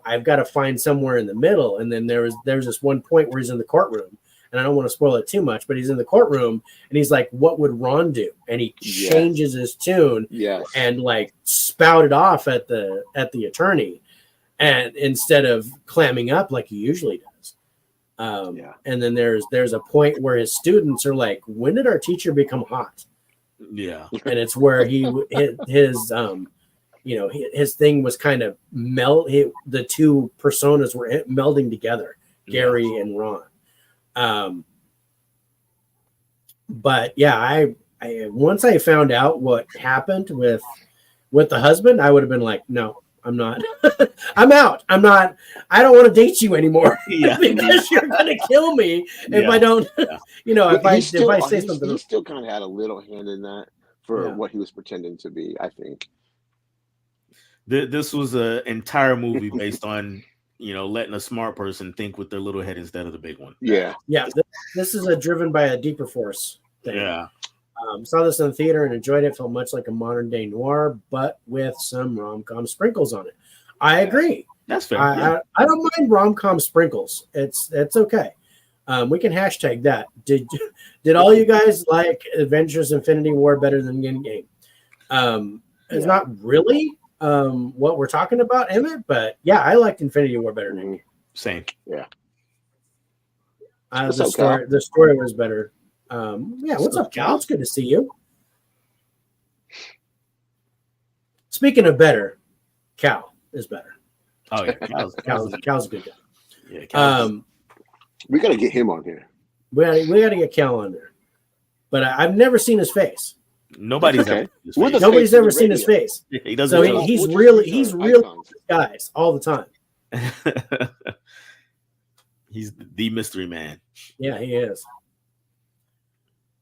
I've got to find somewhere in the middle. And then there's this one point where he's in the courtroom. And I don't want to spoil it too much, but he's in the courtroom and he's like, what would Ron do? And he changes his tune and like spouted off at the attorney, and instead of clamming up like he usually does. And then there's a point where his students are like, when did our teacher become hot? Yeah. And it's where his thing was kind of the two personas were melding together, Gary and Ron. But yeah, I once I found out what happened with the husband, I would have been like, no, I'm not. I'm out. I'm not. I don't want to date you anymore because you're gonna kill me if I don't. If I say something. He still kind of had a little hand in that for what he was pretending to be. I think this was an entire movie based on letting a smart person think with their little head instead of the big one. Yeah. This is driven by a deeper force thing. Yeah. Saw this in the theater and enjoyed it. Felt much like a modern day noir, but with some rom-com sprinkles on it. I agree. That's fair. I don't mind rom-com sprinkles. It's okay. We can hashtag that. Did all you guys like Avengers Infinity War better than Endgame? It's not really what we're talking about, Emmett, but yeah, I liked Infinity War better than Endgame. Same. Yeah. The story was better. What's up, Cal? It's good to see you. Speaking of better, Cal is better. Oh yeah, Cal's a good guy. Yeah, we got to get him on here. We got to get Cal on there, but I've never seen his face. Nobody's Okay. ever seen his We're the face. Nobody's face of ever the seen his radio. face. He doesn't. So show he's We'll just really use our really icons. guys all the time. He's the mystery man. Yeah, he is.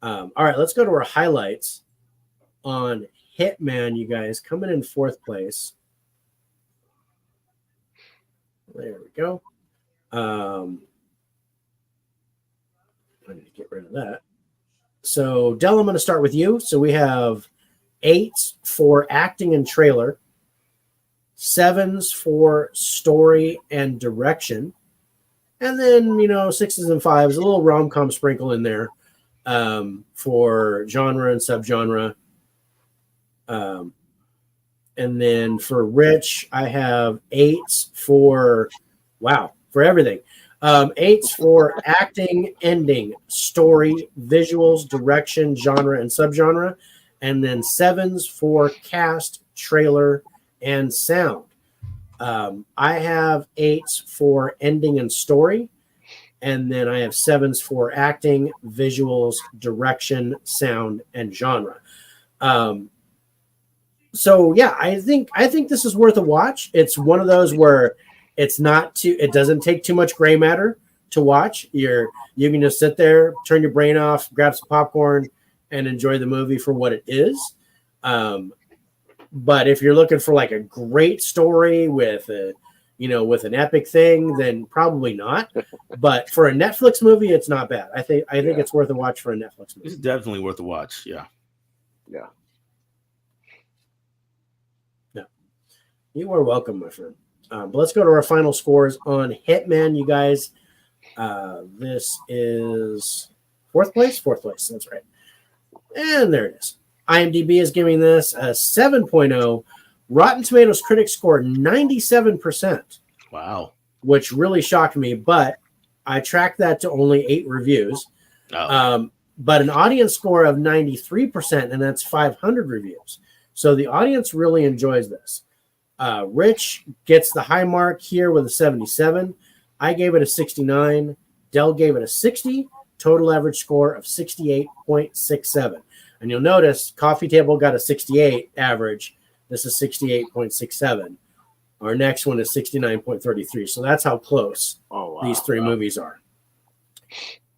All right, let's go to our highlights on Hitman. You guys coming in fourth place. There we go. I need to get rid of that. So, Del, I'm going to start with you. So we have 8s for acting and trailer, 7s for story and direction, and then 6s and 5s, a little rom-com sprinkle in there for genre and subgenre. And then for Rich, I have 8s for everything. 8s for acting, ending, story, visuals, direction, genre, and subgenre. And then 7s for cast, trailer, and sound. I have 8s for ending and story. And then I have 7s for acting, visuals, direction, sound, and genre. So yeah, I think this is worth a watch. It's one of those where it doesn't take too much gray matter to watch. You can just sit there, turn your brain off, grab some popcorn, and enjoy the movie for what it is. But if you're looking for like a great story with an epic thing, then probably not. But for a Netflix movie, it's not bad. I think it's worth a watch for a Netflix movie. It's definitely worth a watch. Yeah. Yeah. You are welcome, my friend. But let's go to our final scores on Hitman, you guys. This is fourth place. That's right. And there it is. IMDb is giving this a 7.0. Rotten Tomatoes critics score 97%. Wow. Which really shocked me, but I tracked that to only 8 reviews. Oh. But an audience score of 93%, and that's 500 reviews. So the audience really enjoys this. Rich gets the high mark here with a 77. I gave it a 69. Del gave it a 60. Total average score of 68.67. And you'll notice Coffee Table got a 68 average. This is 68.67. Our next one is 69.33. So that's how close these 3 movies are.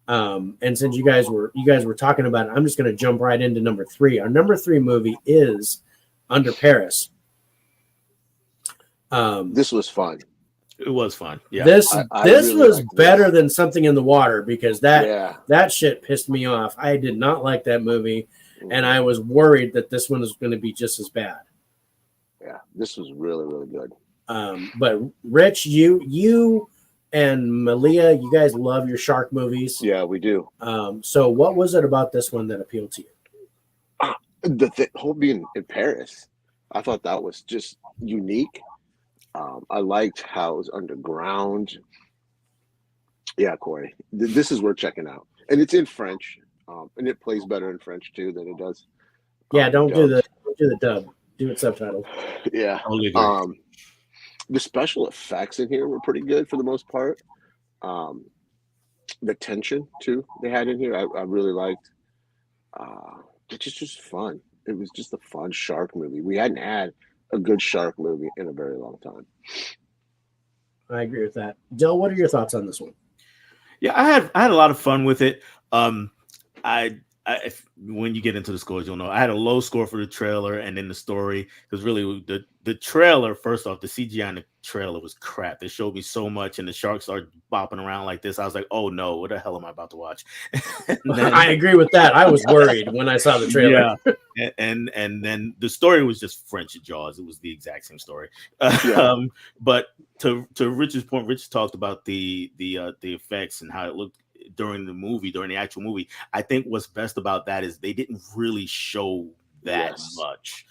And since you guys were talking about it, I'm just going to jump right into number 3. Our number 3 movie is Under Paris. This was fun. It was fun. Yeah. This really was liked better this. than Something in the Water because that shit pissed me off. I did not like that movie, and I was worried that this one was going to be just as bad. Yeah, this was really, really good. But Rich, you and Malia, you guys love your shark movies. Yeah, we do. So what was it about this one that appealed to you? The whole being in Paris, I thought that was just unique. I liked how it was underground. Yeah, Corey, this is worth checking out, and it's in French, and it plays better in French too than it does. Yeah, don't do the dub. Do it subtitled. Yeah. The special effects in here were pretty good for the most part. The tension too they had in here, I really liked. It's just fun. It was just a fun shark movie. We hadn't had a good shark movie in a very long time. I agree with that. Del, what are your thoughts on this one? Yeah, I had a lot of fun with it. When you get into the scores, you'll know I had a low score for the trailer and then the story, because really the trailer, first off, the CGI in the trailer was crap. They showed me so much, and the sharks started bopping around like this. I was like, oh no, what the hell am I about to watch? Then, I agree with that. I was worried when I saw the trailer. Yeah. And then the story was just French Jaws. It was the exact same story. But to Rich's point, Rich talked about the effects and how it looked during the actual movie. I think what's best about that is they didn't really show that much,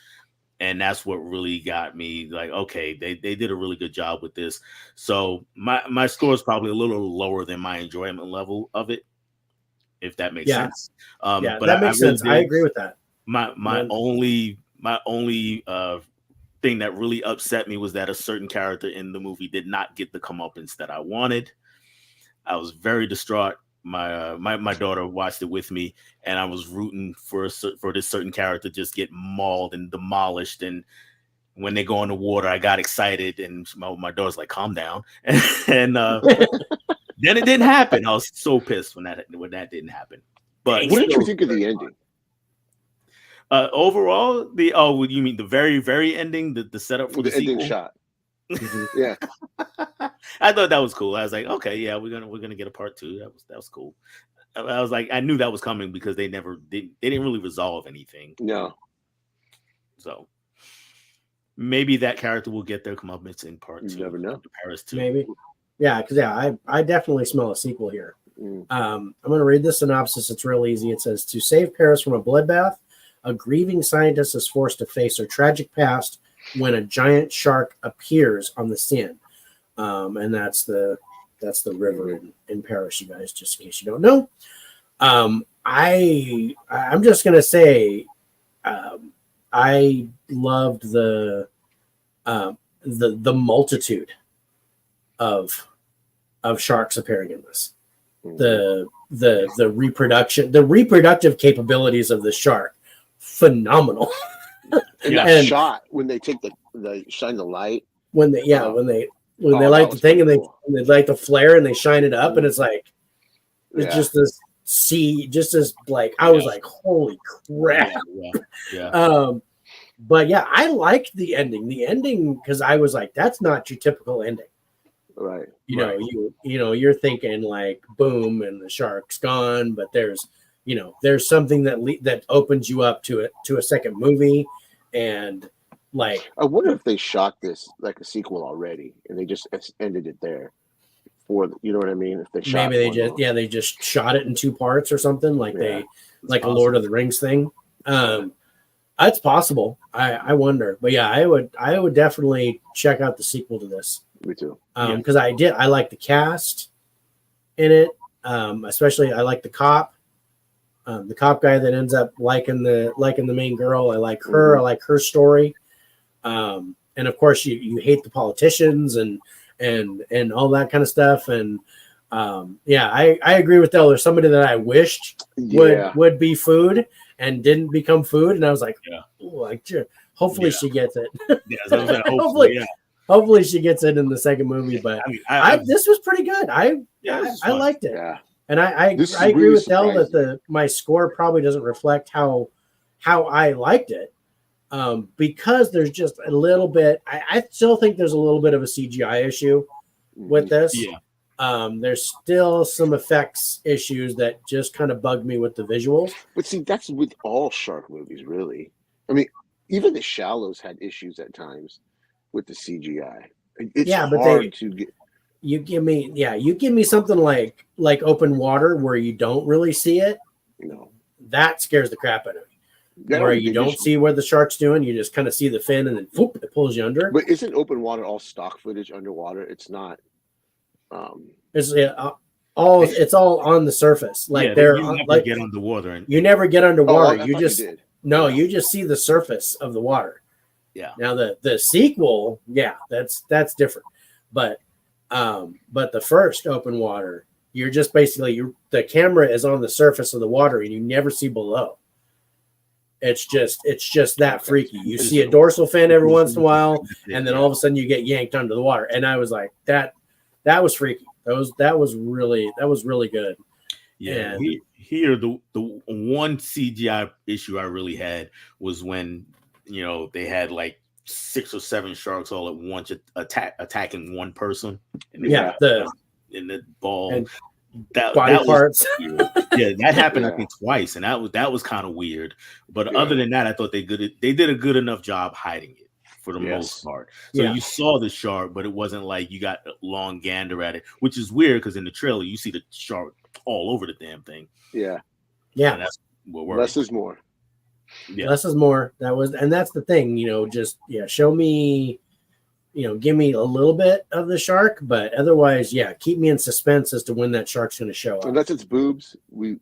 and that's what really got me like, okay, they did a really good job with this. So my score is probably a little lower than my enjoyment level of it, if that makes sense. But that makes sense. I agree with that. My only thing that really upset me was that a certain character in the movie did not get the comeuppance that I wanted. I was very distraught. my daughter watched it with me, and I was rooting for this certain character just get mauled and demolished. And when they go in the water, I got excited, and my daughter's like, "Calm down." and then it didn't happen. I was so pissed when that didn't happen. But what did you think of the ending? Overall, you mean the very, very ending, the setup for the ending sequel? shot? Yeah, I thought that was cool. I was like, okay, yeah, we're gonna get a part 2. That was cool. I was like, I knew that was coming because they didn't really resolve anything. no. So maybe that character will get their comeuppance in part 2. You never know. Paris 2. Maybe. Yeah, because I definitely smell a sequel here. Mm. I'm going to read the synopsis. It's real easy. It says, to save Paris from a bloodbath, a grieving scientist is forced to face her tragic past when a giant shark appears on the scene. And that's the river in Paris, you guys, just in case you don't know. I'm just going to say I loved the multitude of sharks appearing in this. The reproductive capabilities of the shark, phenomenal. And that shot when they take they shine the light. When they light the thing and cool. they light the flare and they shine it up and it's like it's Yeah. just this sea, just as like I was like, holy crap. Yeah. But yeah, I liked the ending. The ending because I was like, that's not your typical ending. Right. You're thinking like boom and the shark's gone, but there's something that opens you up to a second movie, and like I wonder if they shot this like a sequel already and they just ended it there. You know what I mean? If they shot maybe they just shot it in 2 parts or something like a Lord of the Rings thing. It's possible. I wonder, but yeah, I would definitely check out the sequel to this. Me too. Because I like the cast in it, especially I like the cop guy that ends up liking the main girl. I like her. I like her story. And of course you hate the politicians and all that kind of stuff. And I agree with Del. There's somebody that I wished would be food and didn't become food. And I was like, hopefully she gets it. Hopefully she gets it in the second movie. But this was pretty good. I liked it. Yeah. And I agree with Del that my score probably doesn't reflect how I liked it. Because there's just a little bit, I still think there's a little bit of a CGI issue with this. Yeah. There's still some effects issues that just kind of bug me with the visuals. But see, that's with all shark movies, really. I mean, even The Shallows had issues at times with the CGI. It's hard to get. You give me something like Open Water where you don't really see it. That scares the crap out of me. Where you don't see where the shark's doing, you just kind of see the fin and then whoop, it pulls you under. But isn't Open Water all stock footage underwater? It's not. It's all on the surface. Like you never get underwater. You never get underwater. Oh, you just see the surface of the water. Yeah. Now the sequel, that's different. But the first Open Water, you're just basically the camera is on the surface of the water and you never see below. It's just that freaky. You see a dorsal fin every once in a while, and then all of a sudden you get yanked under the water. And I was like, that was freaky. That was really good. Yeah. Here the one CGI issue I really had was when they had like 6 or 7 sharks all at once attacking one person. And in the ball. And that parts. That happened I think twice, and that was kind of weird. But other than that, I thought they did a good enough job hiding it for the most part. So you saw the shark, but it wasn't like you got a long gander at it, which is weird because in the trailer you see the shark all over the damn thing. Yeah. Yeah. And that's what works. Less is more. Yeah. Less is more. That's the thing, show me, give me a little bit of the shark, but otherwise, keep me in suspense as to when that shark's going to show up. Unless it's boobs, we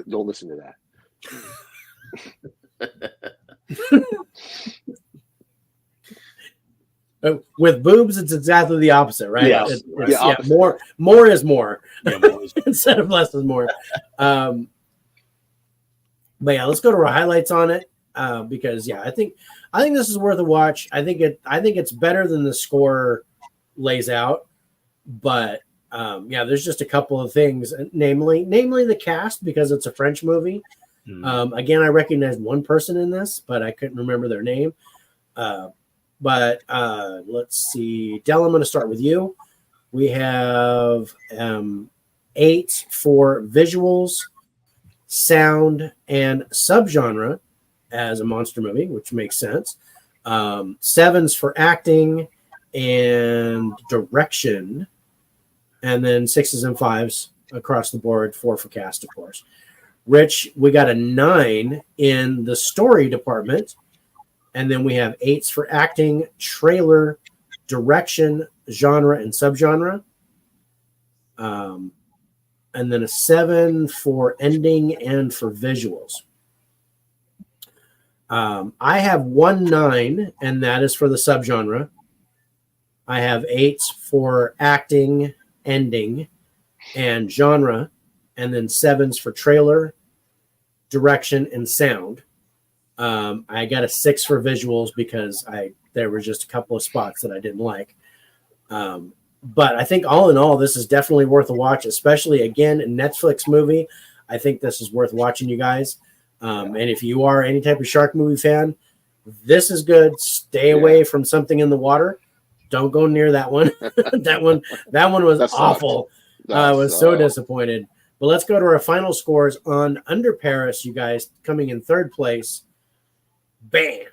don't listen to that. With boobs, it's exactly the opposite, right? Yes. It's, Yeah, opposite. more is more Yeah, more is- instead of less is more. But yeah, let's go to our highlights on it because yeah, I think this is worth a watch. I think it's better than the score lays out, but yeah, there's just a couple of things, namely the cast because it's a French movie. Again, I recognized one person in this, but I couldn't remember their name. But let's see, Del, I'm going to start with you. We have 8 for visuals, sound, and subgenre as a monster movie, which makes sense. 7s for acting and direction, and then 6s and 5s across the board. 4 for cast, of course. Rich, we got a 9 in the story department, and then we have 8s for acting, trailer, direction, genre, and subgenre. And then a 7 for ending and for visuals. I have 1 9, and that is for the subgenre. I have 8s for acting, ending, and genre, and then 7s for trailer, direction, and sound. I got a 6 for visuals because there were just a couple of spots that I didn't like. But I think all in all, this is definitely worth a watch, especially, again, a Netflix movie. I think this is worth watching, you guys. And if you are any type of shark movie fan, this is good. Stay away from something in the water. Don't go near that one. that one was awful. I was so disappointed. But let's go to our final scores on Under Paris, you guys, coming in 3rd place. Bam!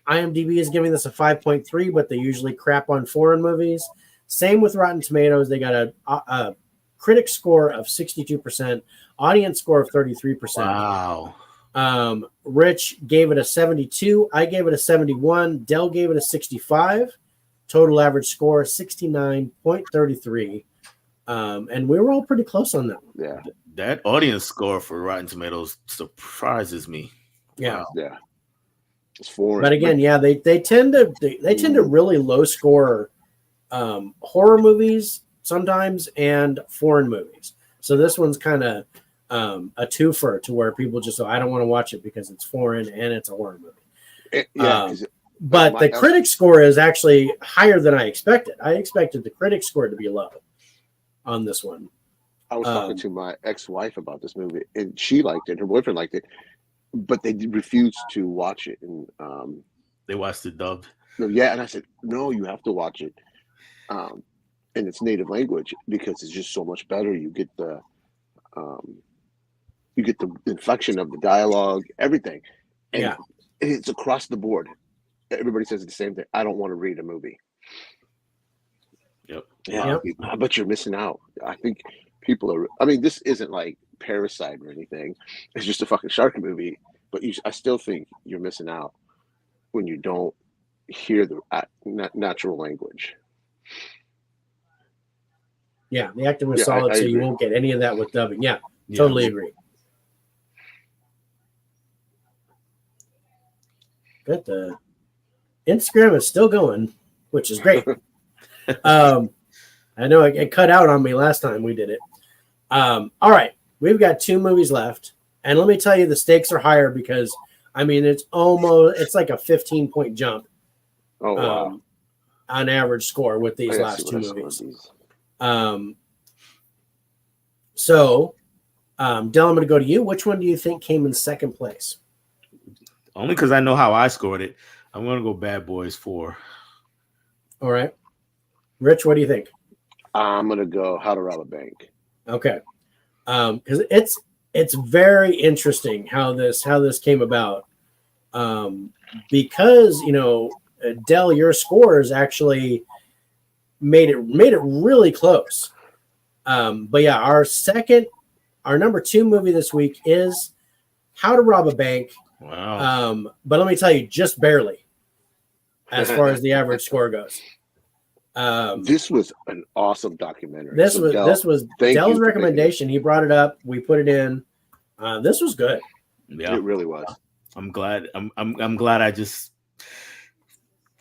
IMDb is giving this a 5.3, but they usually crap on foreign movies. Same with Rotten Tomatoes. They got a critic score of 62%, audience score of 33%. Wow. Rich gave it a 72. I gave it a 71. Del gave it a 65. Total average score 69.33. And we were all pretty close on that one. Yeah. That audience score for Rotten Tomatoes surprises me. Yeah. Wow. Yeah. It's foreign. But again, yeah, they tend to really low score horror movies sometimes and foreign movies. So this one's kind of a twofer to where people just I don't want to watch it because it's foreign and it's a horror movie. But the critic score is actually higher than I expected. I expected the critic score to be low on this one. I was talking to my ex-wife about this movie, and she liked it. Her boyfriend liked it, but they refused to watch it. And they watched it dubbed. No, yeah, and I said, no, you have to watch it in its native language because it's just so much better. You get the inflection of the dialogue, everything, and it's across the board. Everybody says the same thing. I don't want to read a movie. Yep. Yeah, but you're missing out. I think people are. I mean, this isn't like Parasite or anything. It's just a fucking shark movie. But I still think you're missing out when you don't hear the natural language. Yeah, the acting was solid, so you won't get any of that with dubbing. Yeah, totally agree. But the Instagram is still going, which is great. I know it cut out on me last time we did it. All right, we've got 2 movies left, and let me tell you, the stakes are higher because I mean it's like a 15-point jump. Oh wow! On average score with these last 2 movies. So, Del, I'm going to go to you. Which one do you think came in 2nd place? Only because I know how I scored it. I'm going to go Bad Boys 4. All right. Rich, what do you think? I'm going to go How to Rob a Bank. Okay. Because it's very interesting how this came about. Because, Del, your scores actually made it really close. But yeah, our number 2 movie this week is How to Rob a Bank. Wow. But let me tell you, just barely, as far as the average score goes. This was an awesome documentary. This was Del's recommendation. He brought it up. We put it in. This was good. Yeah, it really was. I'm glad. I'm glad I just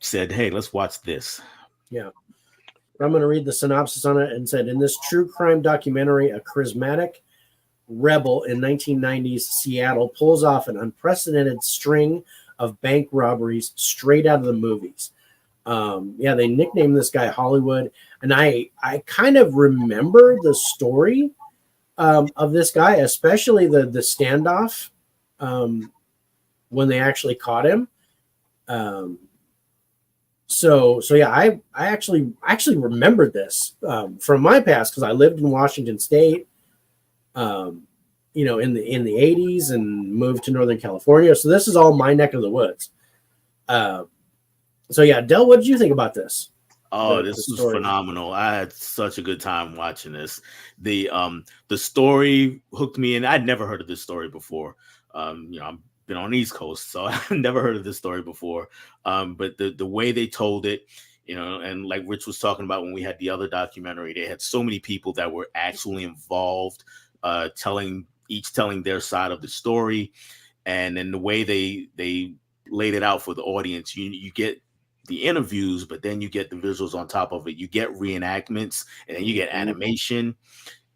said, "Hey, let's watch this," Yeah. I'm going to read the synopsis on it and said, in this true crime documentary, a charismatic rebel in 1990s Seattle pulls off an unprecedented string of bank robberies straight out of the movies. They nicknamed this guy Hollywood. And I kind of remember the story of this guy, especially the standoff when they actually caught him. I actually remembered this from my past because I lived in Washington State, in the 80s and moved to Northern California. So this is all my neck of the woods. Del, what did you think about this? Oh, this was phenomenal. I had such a good time watching this. The story hooked me in. I'd never heard of this story before. I've been on the East Coast, so I've never heard of this story before. But the way they told it, and like Rich was talking about when we had the other documentary, they had so many people that were actually involved, telling their side of the story. And then the way they laid it out for the audience, you get the interviews, but then you get the visuals on top of it. You get reenactments, and then you get animation.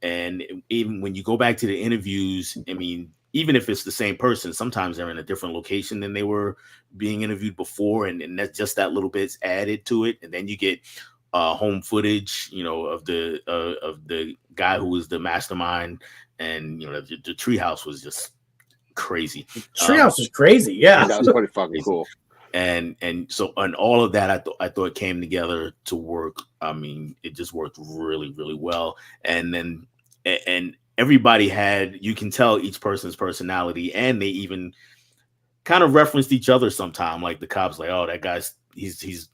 And even when you go back to the interviews, I mean, even if it's the same person, sometimes they're in a different location than they were being interviewed before. And that's just that little bit's added to it. And then you get home footage, of the guy who was the mastermind. And, the treehouse was just crazy. Treehouse is crazy. Yeah. That was pretty fucking cool. And all of that, I thought came together to work. I mean, it just worked really, really well. And everybody you can tell each person's personality, and they even kind of referenced each other sometime. Like the cops, like, oh, that guy's he's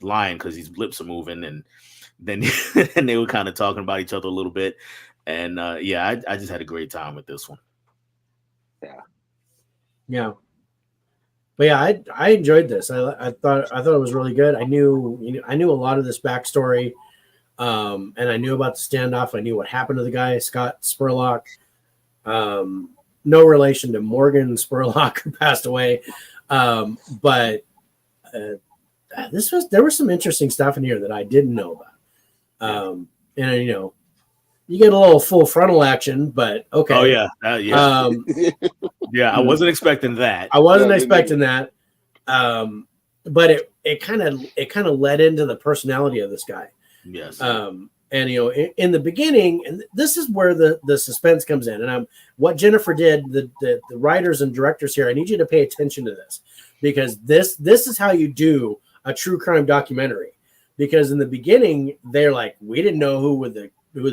lying because his lips are moving, and then and they were kind of talking about each other a little bit. And I just had a great time with this one. Yeah. But yeah, I enjoyed this. I thought it was really good. I knew a lot of this backstory, and I knew about the standoff. I knew what happened to the guy, Scott Spurlock. No relation to Morgan Spurlock, who passed away. But there was some interesting stuff in here that I didn't know about. You get a little full frontal action, but okay. Oh yeah, I wasn't expecting that. I wasn't expecting that. But it kind of led into the personality of this guy. Yes. In the beginning, and this is where the suspense comes in. And what Jennifer did, the writers and directors here, I need you to pay attention to this, because this is how you do a true crime documentary. Because in the beginning, they're like, we didn't know who the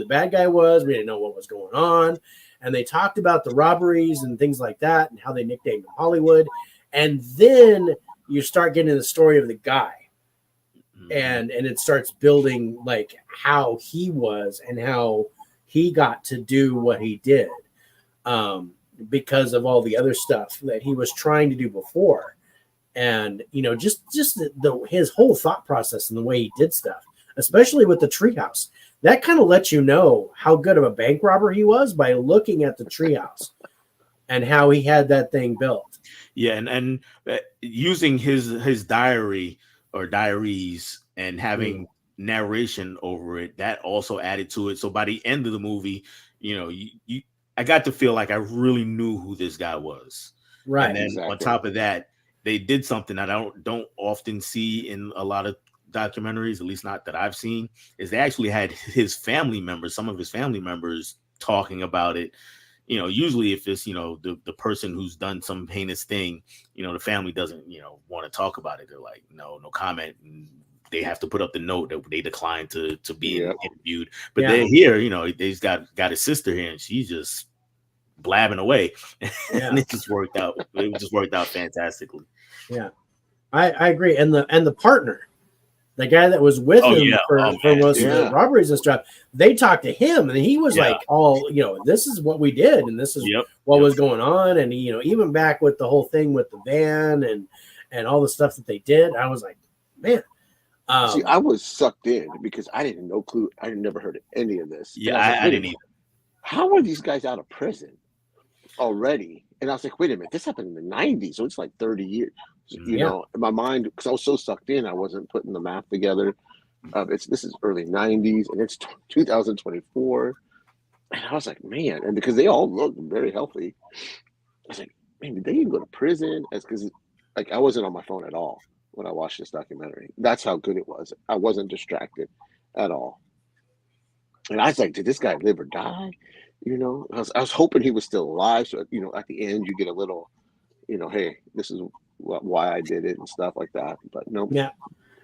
bad guy was. We didn't know what was going on. And they talked about the robberies and things like that and how they nicknamed him Hollywood. And then you start getting the story of the guy. And it starts building like how he was and how he got to do what he did because of all the other stuff that he was trying to do before. And, just his whole thought process and the way he did stuff, especially with the treehouse. That kind of lets you know how good of a bank robber he was by looking at the treehouse and how he had that thing built. Yeah, and using his diary or diaries and having narration over it, that also added to it. So by the end of the movie, I got to feel like I really knew who this guy was. Right. And then on top of that, they did something that I don't often see in a lot of documentaries, at least not that I've seen, is they actually had some of his family members talking about it. Usually if it's, the person who's done some heinous thing, the family doesn't, want to talk about it. They're like, no comment. And they have to put up the note that they declined to be interviewed. But they're here, they've got his sister here, and she's just blabbing away. And it just worked out. It just worked out fantastically. Yeah, I agree. And the partner, the guy that was with him for most of the robberies and stuff, they talked to him, and he was like, this is what we did, and this is what was going on. And even back with the whole thing with the van and all the stuff that they did, I was like, man. See, I was sucked in because I didn't no clue. I had never heard of any of this. Yeah, I didn't either. How are these guys out of prison already? And I was like, wait a minute, this happened in the 90s, so it's like 30 years. In my mind, because I was so sucked in, I wasn't putting the math together. This is early '90s, and it's 2024. And I was like, man, and because they all look very healthy, I was like, man, did they even go to prison? Because like I wasn't on my phone at all when I watched this documentary. That's how good it was. I wasn't distracted at all. And I was like, did this guy live or die? I was hoping he was still alive. So, at the end, you get a little, hey, this is why I did it and stuff like that. But no. Yeah.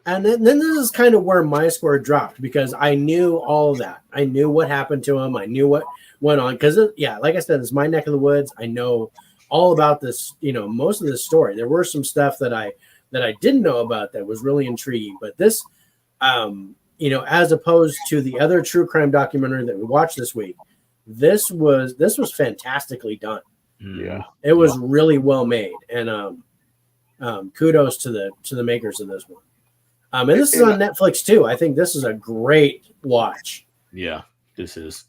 And then this is kind of where my score dropped because I knew all of that. I knew what happened to him. I knew what went on. Because, like I said, it's my neck of the woods. I know all about this, most of this story. There were some stuff that I didn't know about that was really intriguing. But this, as opposed to the other true crime documentary that we watched this week, this was fantastically done. Yeah, it was really well made, and kudos to the makers of this one. And this is on Netflix too. I think this is a great watch. Yeah, this is.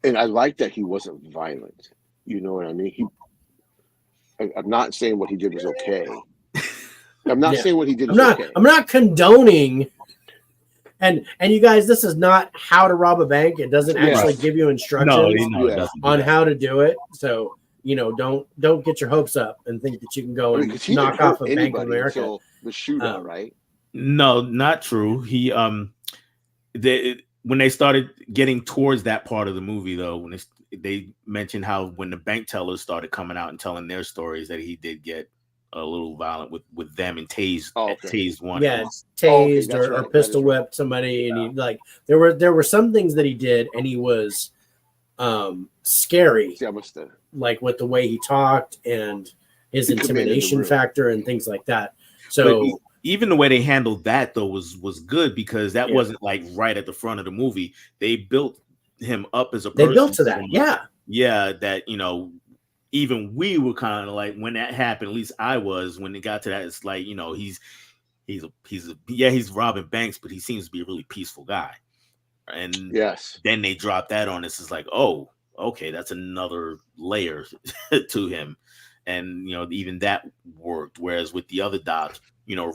And I like that he wasn't violent. You know what I mean? I'm not saying what he did was okay. I'm not saying what he did was okay. I'm not condoning. And you guys, this is not how to rob a bank. It doesn't actually give you instructions on how to do it. So don't get your hopes up and think that you can go and knock off a Bank of America. The shootout, right? No, not true. He when they started getting towards that part of the movie, though, when they mentioned how when the bank tellers started coming out and telling their stories, that he did get a little violent with them and tased one. Yeah, tased or pistol whipped somebody, and he there were some things that he did, and he was scary. Like with the way he talked and his intimidation factor and things like that. So even the way they handled that though was good, because that wasn't like right at the front of the movie. They built him up as a person. They built to that, that even we were kind of like, when that happened, at least I was, when it got to that, it's like, he's robbing banks, but he seems to be a really peaceful guy. And then they drop that on us. It's like, oh, okay, that's another layer to him. And, even that worked. Whereas with the other docs,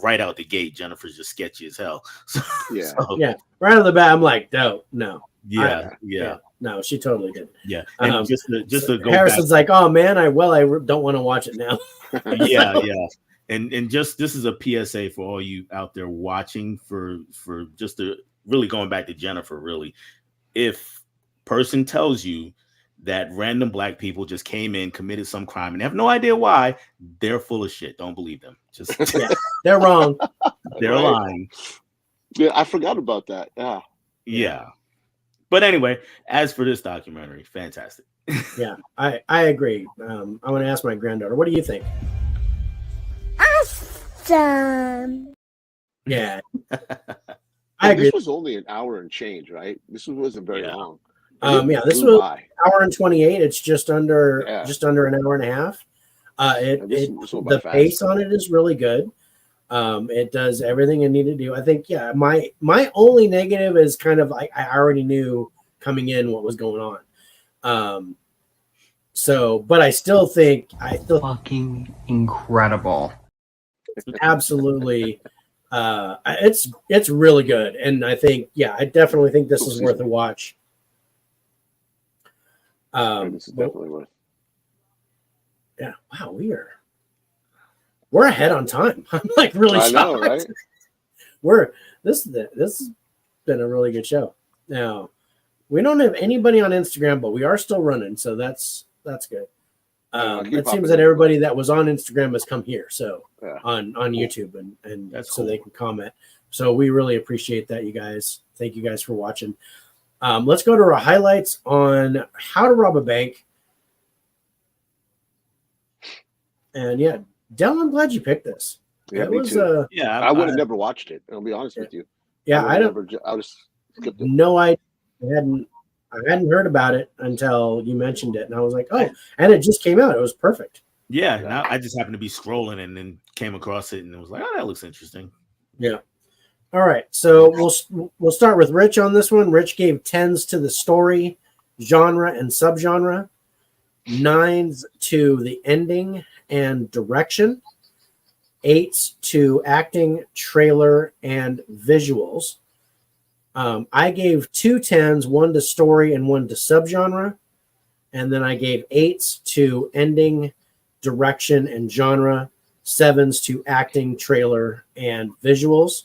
right out the gate, Jennifer's just sketchy as hell. Right out of the bat, I'm like, no. No, she totally did. Yeah, and just to go Harrison's back, like, oh man, I don't want to watch it now. yeah, and just this is a PSA for all you out there watching, for just to really going back to Jennifer. Really, if person tells you that random black people just came in, committed some crime, and have no idea why, they're full of shit. Don't believe them. Just they're wrong. They're lying. Yeah, I forgot about that. Yeah. But anyway, as for this documentary, fantastic. Yeah, I agree. I want to ask my granddaughter, what do you think? Awesome. Yeah. I agree. This was only an hour and change, right? This wasn't very long. This was an hour and 28. It's just under an hour and a half. The pace on it is really good. It does everything it needed to do. I think, my only negative is kind of like I already knew coming in what was going on. But I still think fucking incredible. Absolutely. It's really good. And I think, I definitely think this is worth a watch. This is definitely worth. Yeah. Wow. We're ahead on time. I'm like really shocked. I know, right? This has been a really good show. Now, we don't have anybody on Instagram, but we are still running, so that's good. It seems that everybody that was on Instagram has come here, so on YouTube, and that's so cool. They can comment. So we really appreciate that, you guys. Thank you guys for watching. Let's go to our highlights on How to Rob a Bank. And Del, I'm glad you picked this. Yeah, me too. I would have never watched it. I'll be honest with you. Yeah, I would have skipped it. No, I hadn't heard about it until you mentioned it, and I was like, oh, and it just came out. It was perfect. Yeah, now I just happened to be scrolling and then came across it, and it was like, oh, that looks interesting. Yeah. All right, so we'll start with Rich on this one. Rich gave 10s to the story, genre, and subgenre, 9s to the ending and direction, 8s to acting, trailer, and visuals, I gave 2 10s, 1 to story and 1 to subgenre. And then I gave 8s to ending, direction, and genre, 7s to acting, trailer, and visuals.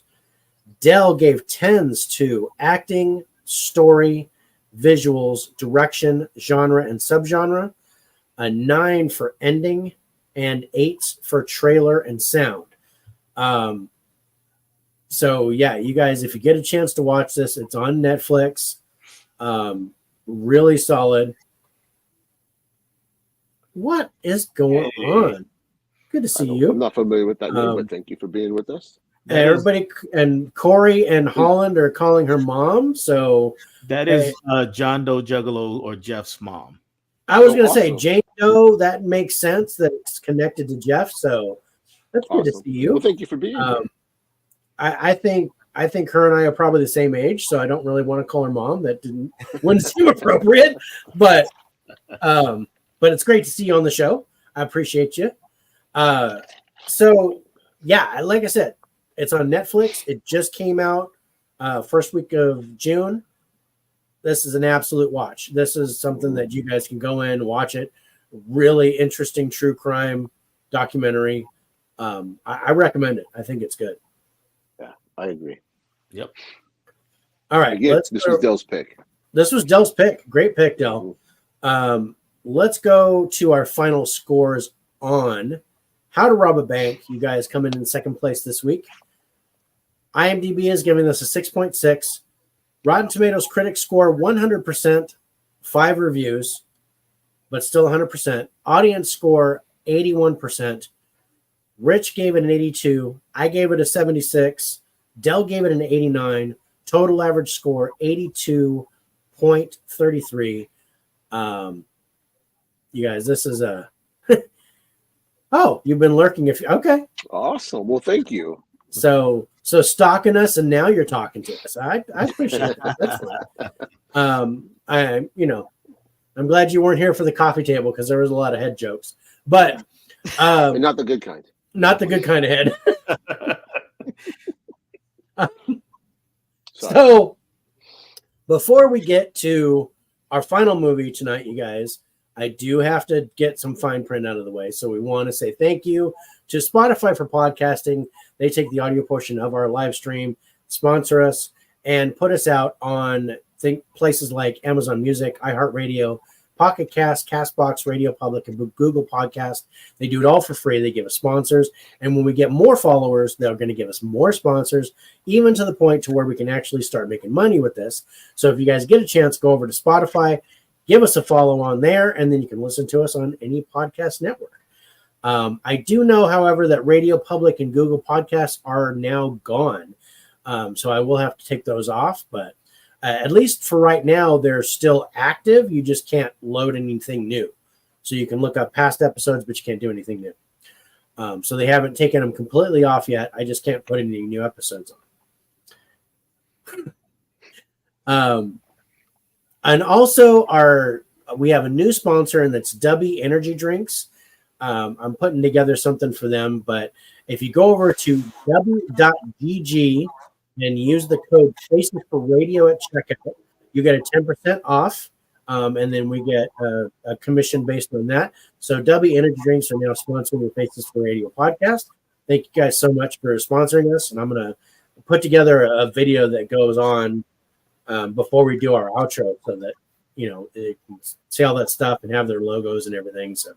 Dell gave 10s to acting, story, visuals, direction, genre, and subgenre, a 9 for ending, and 8s for trailer and sound. So yeah, you guys, if you get a chance to watch this, it's on Netflix. Really solid. What is going on? Good to see you. I'm not familiar with that name, but thank you for being with us. Everybody and Corey and Holland are calling her mom. So that is John Doe Juggalo or Jeff's mom. I was going to say Jane Doe. That makes sense that it's connected to Jeff. So that's good to see you. Well, thank you for being here. I think her and I are probably the same age, so I don't really want to call her mom. That wouldn't seem appropriate, but it's great to see you on the show. I appreciate you. So yeah, like I said, it's on Netflix. It just came out first week of June. This is an absolute watch. This is something that you guys can go in and watch it. Really interesting true crime documentary. I recommend it. I think it's good. Yeah, I agree. Yep. All right. Again, this was Dell's pick. This was Dell's pick. Great pick, Dell. Let's go to our final scores on How to Rob a Bank. You guys coming in second place this week. IMDb is giving this a 6.6. Rotten Tomatoes critics score 100%, 5 reviews, but still 100%. Audience score 81%. Rich gave it an 82. I gave it a 76. Dell gave it an 89. Total average score 82.33. You guys, this is a oh, you've been lurking okay. Awesome. Well, thank you. So stalking us, and now you're talking to us. I appreciate that. That's fine. I'm glad you weren't here for the coffee table because there was a lot of head jokes, but and not the good kind. Not the good kind of head. So before we get to our final movie tonight, you guys, I do have to get some fine print out of the way. So we want to say thank you to Spotify for podcasting. They take the audio portion of our live stream, sponsor us, and put us out on places like Amazon Music, iHeartRadio, Pocket Cast, Castbox, Radio Public, and Google Podcast. They do it all for free. They give us sponsors. And when we get more followers, they're going to give us more sponsors, even to the point to where we can actually start making money with this. So if you guys get a chance, go over to Spotify, give us a follow on there, and then you can listen to us on any podcast network. I do know, however, that Radio Public and Google Podcasts are now gone. So I will have to take those off, but at least for right now, they're still active. You just can't load anything new. So you can look up past episodes, but you can't do anything new. So they haven't taken them completely off yet. I just can't put any new episodes on. And also we have a new sponsor, and that's Dubby Energy Drinks. I'm putting together something for them, but if you go over to w.gg and use the code Faces for Radio at checkout, you get a 10% off, and then we get a commission based on that. So Dubby Energy Drinks are now sponsoring the Faces for Radio podcast. Thank you guys so much for sponsoring us, and I'm going to put together a video that goes on before we do our outro so that, they can see all that stuff and have their logos and everything. So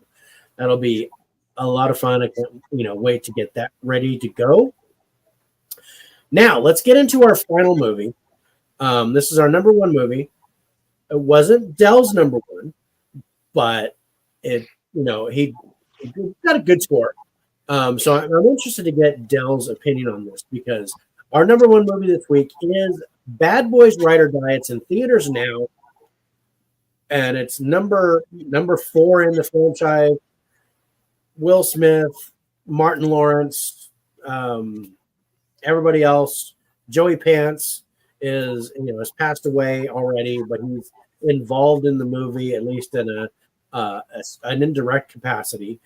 that'll be a lot of fun. I can't, wait to get that ready to go. Now, let's get into our final movie. This is our number one movie. It wasn't Dell's number one, but he got a good score. So I'm interested to get Dell's opinion on this because our number one movie this week is Bad Boys Ride or Die. It's in theaters now, and it's number 4 in the franchise. Will Smith, Martin Lawrence, everybody else. Joey Pants has passed away already, but he's involved in the movie, at least in an indirect capacity.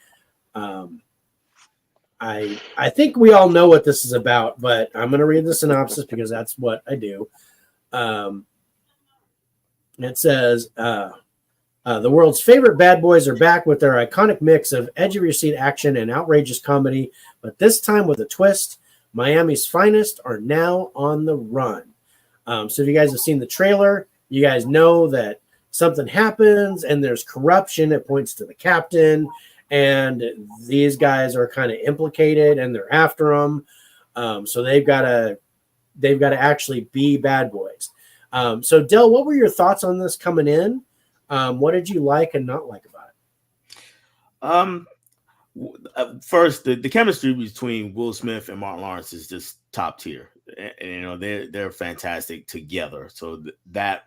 I think we all know what this is about, but I'm going to read the synopsis because that's what I do. It says the world's favorite bad boys are back with their iconic mix of edge of your seat action and outrageous comedy, but this time with a twist. Miami's finest are now on the run. So if you guys have seen the trailer, you guys know that something happens and there's corruption. It points to the captain, and these guys are kind of implicated and they're after them. So they've got to actually be bad boys. So Del, what were your thoughts on this coming in? What did you like and not like about it? First, the chemistry between Will Smith and Martin Lawrence is just top tier. And, you know, they're fantastic together. So that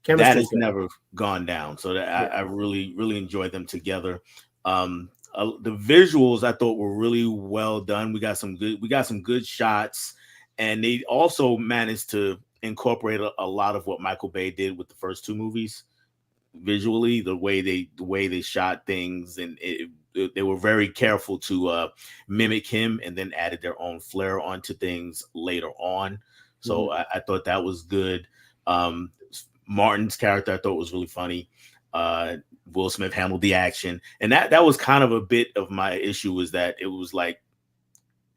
has never gone down. So that I really, really enjoyed them together. The visuals I thought were really well done. We got some good shots, and they also managed to incorporate a lot of what Michael Bay did with the first two movies visually, the way they shot things, and they were very careful to mimic him, and then added their own flair onto things later on. So I thought that was good. Martin's character I thought was really funny. Will Smith handled the action, and that was kind of a bit of my issue, was that it was like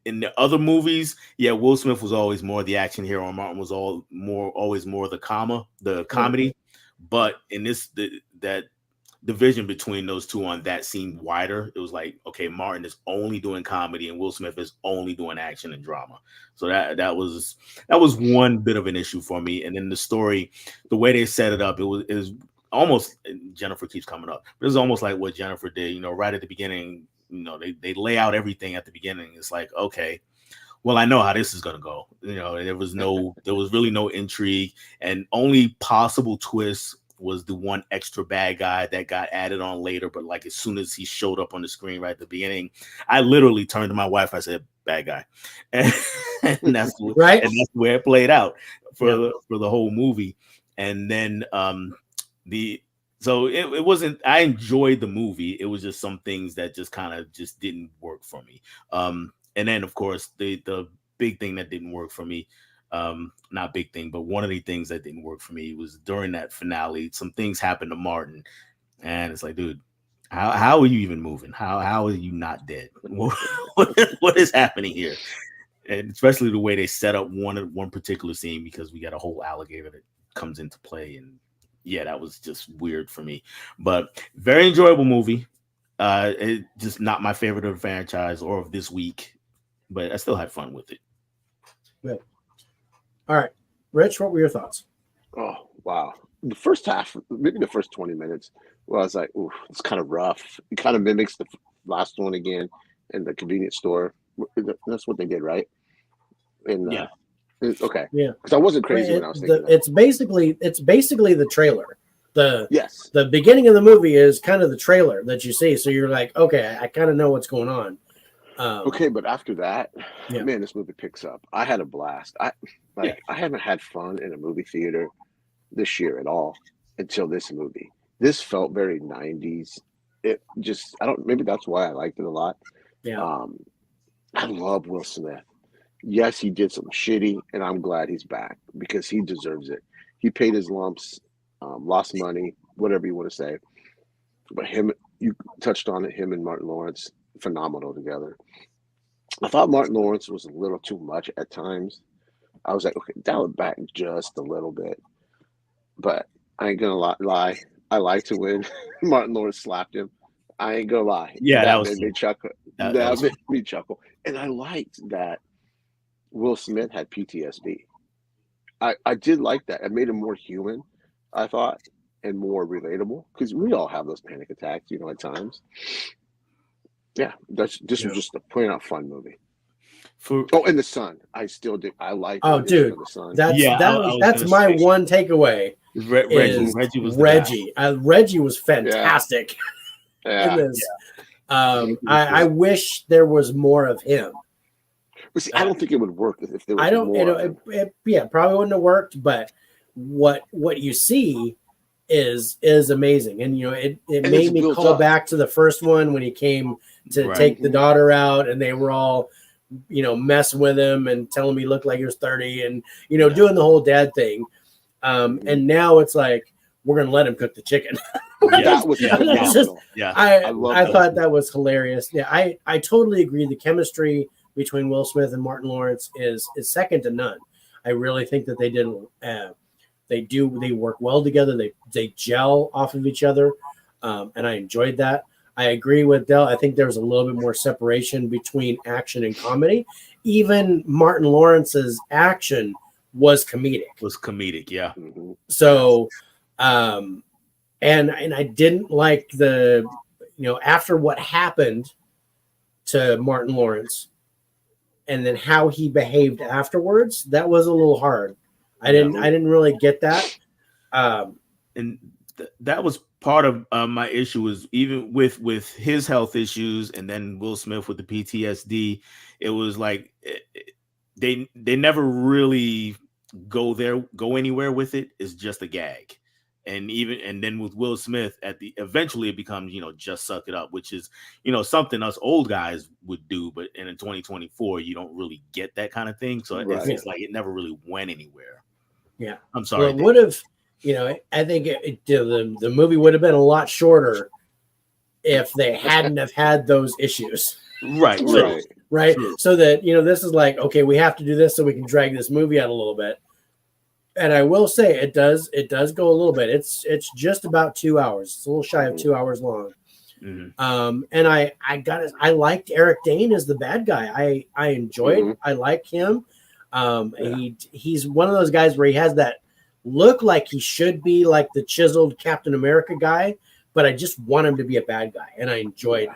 in the other movies, Will Smith was always more the action hero, and Martin was always more the comedy. But in this, that division between those two on that seemed wider. It was like, okay, Martin is only doing comedy and Will Smith is only doing action and drama. So that was one bit of an issue for me. And then the story, the way they set it up, it was almost, Jennifer keeps coming up, but it was almost like what Jennifer did, you know, right at the beginning. You know, they lay out everything at the beginning. It's like, okay, well, I know how this is going to go. You know, there was really no intrigue, and only possible twist was the one extra bad guy that got added on later. But like, as soon as he showed up on the screen right at the beginning, I literally turned to my wife. I said, "Bad guy," and that's right. And that's where it played out for the whole movie. And then so it wasn't. I enjoyed the movie. It was just some things that just kind of just didn't work for me. And then, of course, the big thing that didn't work for me, not big thing, but one of the things that didn't work for me was during that finale, some things happened to Martin. And it's like, dude, how are you even moving? How are you not dead? What is happening here? And especially the way they set up one particular scene, because we got a whole alligator that comes into play. And yeah, that was just weird for me. But very enjoyable movie. It just not my favorite of the franchise or of this week, but I still had fun with it. Yeah. All right, Rich, what were your thoughts? Oh, wow. The first half, maybe the first 20 minutes, well, I was like, ooh, it's kind of rough. It kind of mimics the last one again in the convenience store. That's what they did, right? And, yeah. Okay. Yeah. Because I wasn't crazy when I was thinking it's basically the trailer. Yes. The beginning of the movie is kind of the trailer that you see. So you're like, okay, I kind of know what's going on. Okay, but after that, man, this movie picks up. I had a blast. I haven't had fun in a movie theater this year at all until this movie. This felt very 90s. It just, maybe that's why I liked it a lot. Yeah. I love Will Smith. Yes, he did some shitty, and I'm glad he's back because he deserves it. He paid his lumps, lost money, whatever you want to say. But you touched on it, him and Martin Lawrence, phenomenal together. I thought Martin Lawrence was a little too much at times. I was like, okay, dial it back just a little bit. But I ain't gonna lie. I like to when Martin Lawrence slapped him. I ain't gonna lie. Yeah, that made me chuckle. That made me chuckle. And I liked that Will Smith had PTSD. I did like that. It made him more human, I thought, and more relatable, because we all have those panic attacks, at times. Yeah, this was just a plain out fun movie. And the son, I still do. I like. Oh, dude, the son. That's my one takeaway. Reggie was Reggie. Reggie was fantastic in this. I wish there was more of him. But see, I don't think it would work if there was I don't. more. It probably wouldn't have worked. But what you see is amazing, and it made me call back to the first one when he came to take the daughter out, and they were all messing with him and telling him he looked like he was 30, and doing the whole dad thing. And now it's like we're gonna let him cook the chicken. That was That's just- phenomenal. Yeah. I thought that was hilarious. Yeah, I totally agree. The chemistry between Will Smith and Martin Lawrence is second to none. I really think that they work well together. They gel off of each other, and I enjoyed that. I agree with Del. I think there's a little bit more separation between action and comedy. Even Martin Lawrence's action was comedic. Yeah. Mhm. So, and I didn't like after what happened to Martin Lawrence and then how he behaved afterwards, that was a little hard. I didn't really get that. And that was part of my issue, is even with his health issues and then Will Smith with the PTSD, it was like they never really go anywhere with it. It's just a gag. And then with Will Smith eventually it becomes, just suck it up, which is, something us old guys would do, but in 2024 you don't really get that kind of thing. So it's like it never really went anywhere. Yeah. I'm sorry. Well, it would have, I think the movie would have been a lot shorter if they hadn't have had those issues. Right. Right. True. So that, this is like, okay, we have to do this so we can drag this movie out a little bit. And I will say it does go a little bit. It's just about 2 hours. It's a little shy of 2 hours long. Mm-hmm. And I liked Eric Dane as the bad guy. I enjoyed, I like him. He's one of those guys where he has that look like he should be like the chiseled Captain America guy, but I just want him to be a bad guy. And I enjoyed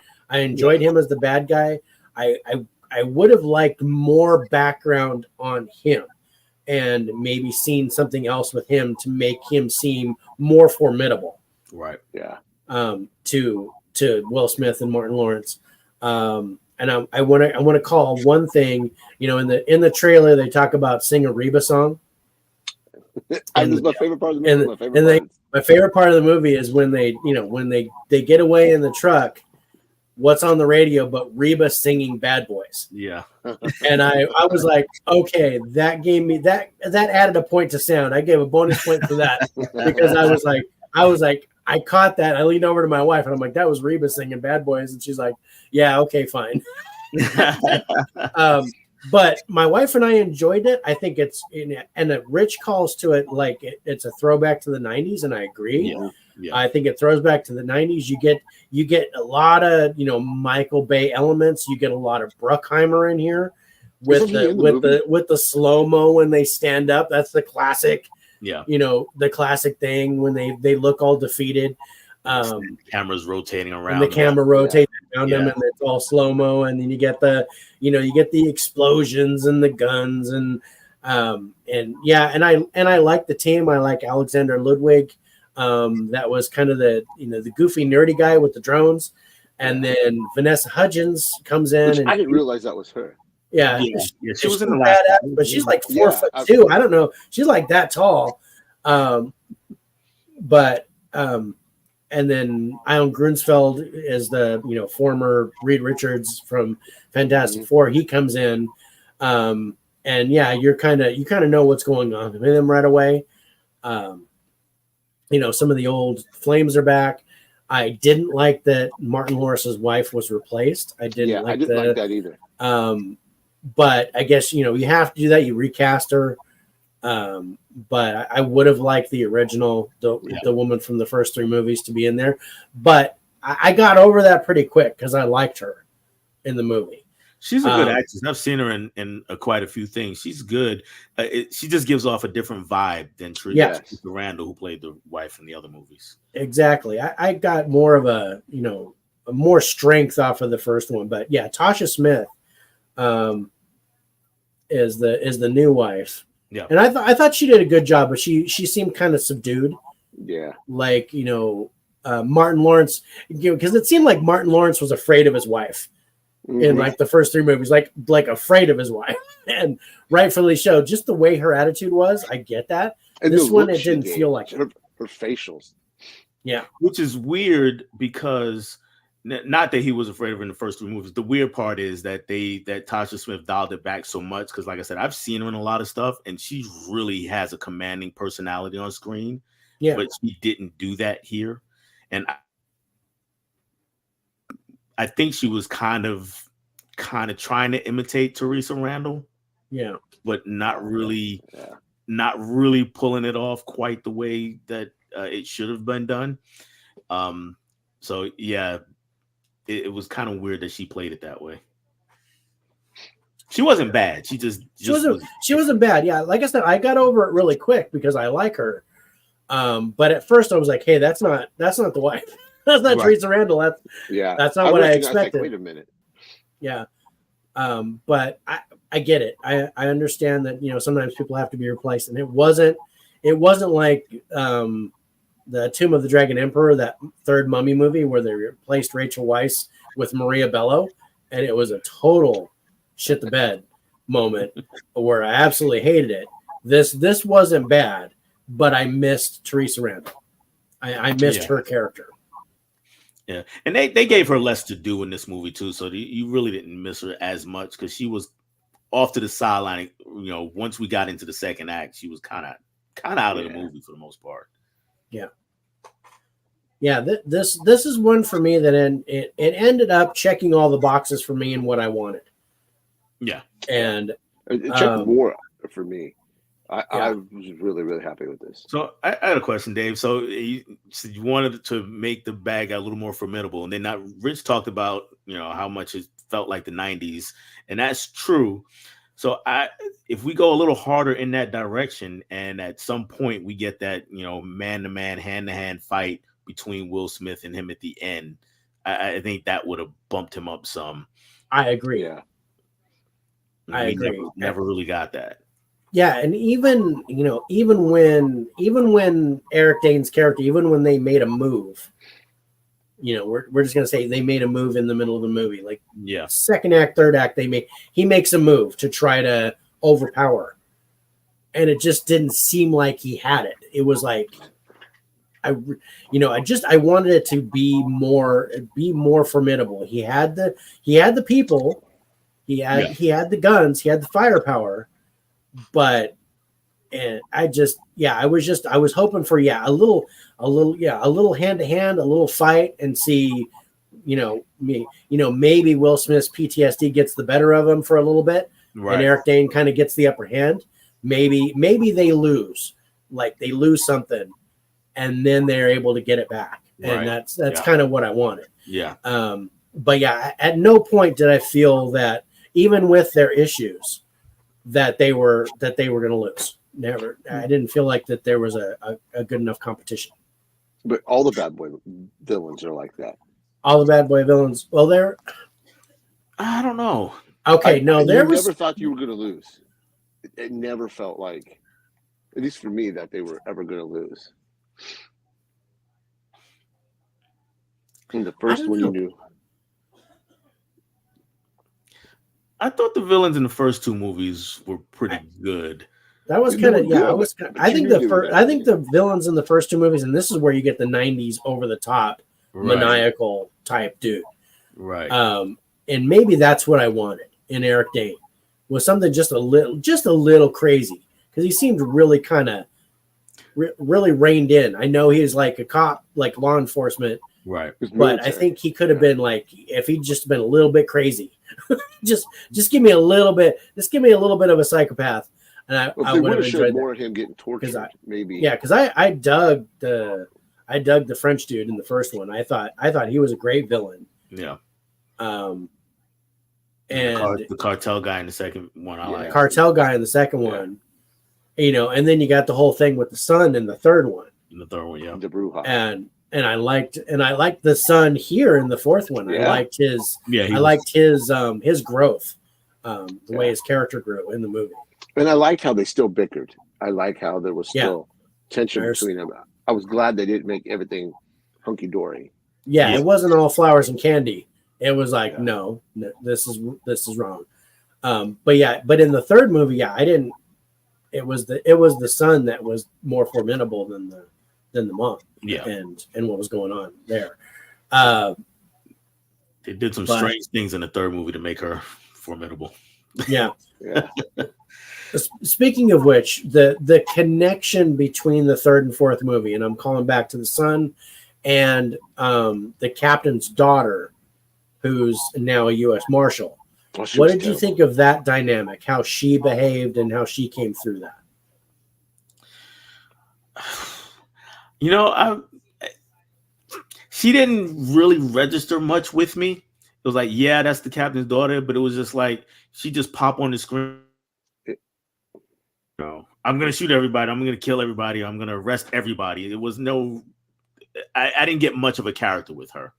him as the bad guy. I would have liked more background on him and maybe seen something else with him to make him seem more formidable. Right. Yeah. To Will Smith and Martin Lawrence. And I want to call one thing, in the trailer, they talk about Sing a Reba song. This is my favorite part of the movie. My favorite part of the movie is when they get away in the truck, what's on the radio but Reba singing Bad Boys. Yeah. And I was like, okay, that gave me that added a point to sound. I gave a bonus point for that because I was like, I caught that. I leaned over to my wife and I'm like, that was Reba singing Bad Boys. And she's like, yeah, okay, fine. But my wife and I enjoyed it. I think Rich calls to it like it's a throwback to the 90s, and I agree. Yeah. I think it throws back to the 90s. You get a lot of Michael Bay elements. You get a lot of Bruckheimer in here with the slow-mo when they stand up. That's the classic. Yeah. The classic thing when they look all defeated. Cameras rotating around. And the camera rotates around them, and it's all slow-mo, and then you get the explosions and the guns and I like the team. I like Alexander Ludwig. That was kind of the goofy nerdy guy with the drones, and then Vanessa Hudgens comes in. And I didn't realize that was her. Yeah, she was in the last, but she's like 4'2". I don't know. She's like that tall. And then Ion Grunsfeld is the former Reed Richards from Fantastic Four. He comes in, and you kind of know what's going on with him right away. Some of the old flames are back. I didn't like that Martin Lawrence's wife was replaced. I didn't like that either. But I guess you have to do that. You recast her. But I would have liked the original, the woman from the first three movies to be in there. But I got over that pretty quick because I liked her in the movie. She's a good actress. I've seen her in quite a few things. She's good. She just gives off a different vibe than Teresa Randall, who played the wife in the other movies. Exactly. I got more of a more strength off of the first one. But yeah, Tasha Smith is the new wife. Yeah, and I thought she did a good job, but she seemed kind of subdued. Yeah, like Martin Lawrence, because it seemed like Martin Lawrence was afraid of his wife in like the first three movies, like afraid of his wife, and rightfully so. Just the way her attitude was, I get that. And this one, it didn't feel like her facials. Yeah, which is weird because not that he was afraid of her in the first 3 movies. The weird part is that Tasha Smith dialed it back so much because, like I said, I've seen her in a lot of stuff, and she really has a commanding personality on screen. Yeah, but she didn't do that here, and I think she was kind of trying to imitate Teresa Randall. Yeah, but not really pulling it off quite the way that it should have been done. So yeah, it was kind of weird that she played it that way. She wasn't bad. She wasn't bad. Yeah, like I said, I got over it really quick because I like her. But at first I was like, hey, that's not the wife. That's not Teresa Randall. That's not what I expected. Wait a minute. Yeah. But I get it. I understand that, sometimes people have to be replaced, and it wasn't like the Tomb of the Dragon Emperor, that third Mummy movie where they replaced Rachel Weisz with Maria Bello, and it was a total shit the bed moment where I absolutely hated it. This wasn't bad, but I missed Teresa Randall. I missed her character. Yeah, and they gave her less to do in this movie too, so you really didn't miss her as much because she was off to the sideline. Once we got into the second act, she was kind of out of the movie for the most part. Yeah. This is one for me that it ended up checking all the boxes for me and what I wanted. Yeah, and it checked more for me. I was really, really happy with this. So I had a question, Dave. So you said you wanted to make the bad guy a little more formidable, and then Rich talked about how much it felt like the 90s, and that's true. So if we go a little harder in that direction, and at some point we get that man-to-man, hand-to-hand fight between Will Smith and him at the end, I think that would have bumped him up some. I agree. Yeah, I agree. Never really got that. Yeah, and even when Eric Dane's character, even when they made a move, we're just gonna say they made a move in the middle of the movie, like second act, third act, he makes a move to try to overpower, and it just didn't seem like he had it. It was like I wanted it to be more formidable. He had the people, he had the guns, he had the firepower. But I was hoping for a little hand to hand, a little fight, and see, maybe Will Smith's PTSD gets the better of him for a little bit, and Eric Dane kind of gets the upper hand. Maybe they lose something, and then they're able to get it back, and that's kind of what I wanted. Yeah. But at no point did I feel that, even with their issues, that they were going to lose. Never. I didn't feel like that there was a good enough competition. But all the bad boy villains are like that. All the bad boy villains. Well, I don't know. Okay, never thought you were going to lose. It never felt like, at least for me, that they were ever going to lose. In the first one, you knew. I thought the villains in the first 2 movies were pretty good. That was kind of I think the villains in the first 2 movies, and this is where you get the 90s over the top maniacal type dude. Right. And maybe that's what I wanted in Eric Dane, was something just a little crazy, because he seemed really kind of really reined in. I know he's like a cop, like law enforcement. Right. But I think he could have been like, if he'd just been a little bit crazy, just give me a little bit of a psychopath, and I would have enjoyed more of him getting tortured. Maybe. Yeah, because I dug the French dude in the first one. I thought he was a great villain. Yeah. And the cartel guy in the second one, I like. Cartel guy in the second one, and then you got the whole thing with the son in the third one. The Bruja. And I liked the son here in the fourth one. I liked his his growth, the way his character grew in the movie. And I liked how they still bickered. I like how there was still tension between them. I was glad they didn't make everything hunky dory. Yeah, it wasn't all flowers and candy. It was like, no, this is wrong. But in the third movie, I didn't. It was the son that was more formidable than the mom. Yeah, and what was going on there. They did some But- strange things in the third movie to make her formidable. Yeah. Yeah. Speaking of which, the connection between the third and fourth movie, and I'm calling back to the son and the captain's daughter, who's now a U.S. Marshal. Oh, she What was did you terrible. think of that dynamic? How she behaved and how she came through that? You know, she didn't really register much with me. It was like, yeah, that's the captain's daughter, but it was just like she just popped on the screen. No, I'm gonna shoot everybody. I'm gonna kill everybody. I'm gonna arrest everybody. It was no, I didn't get much of a character with her.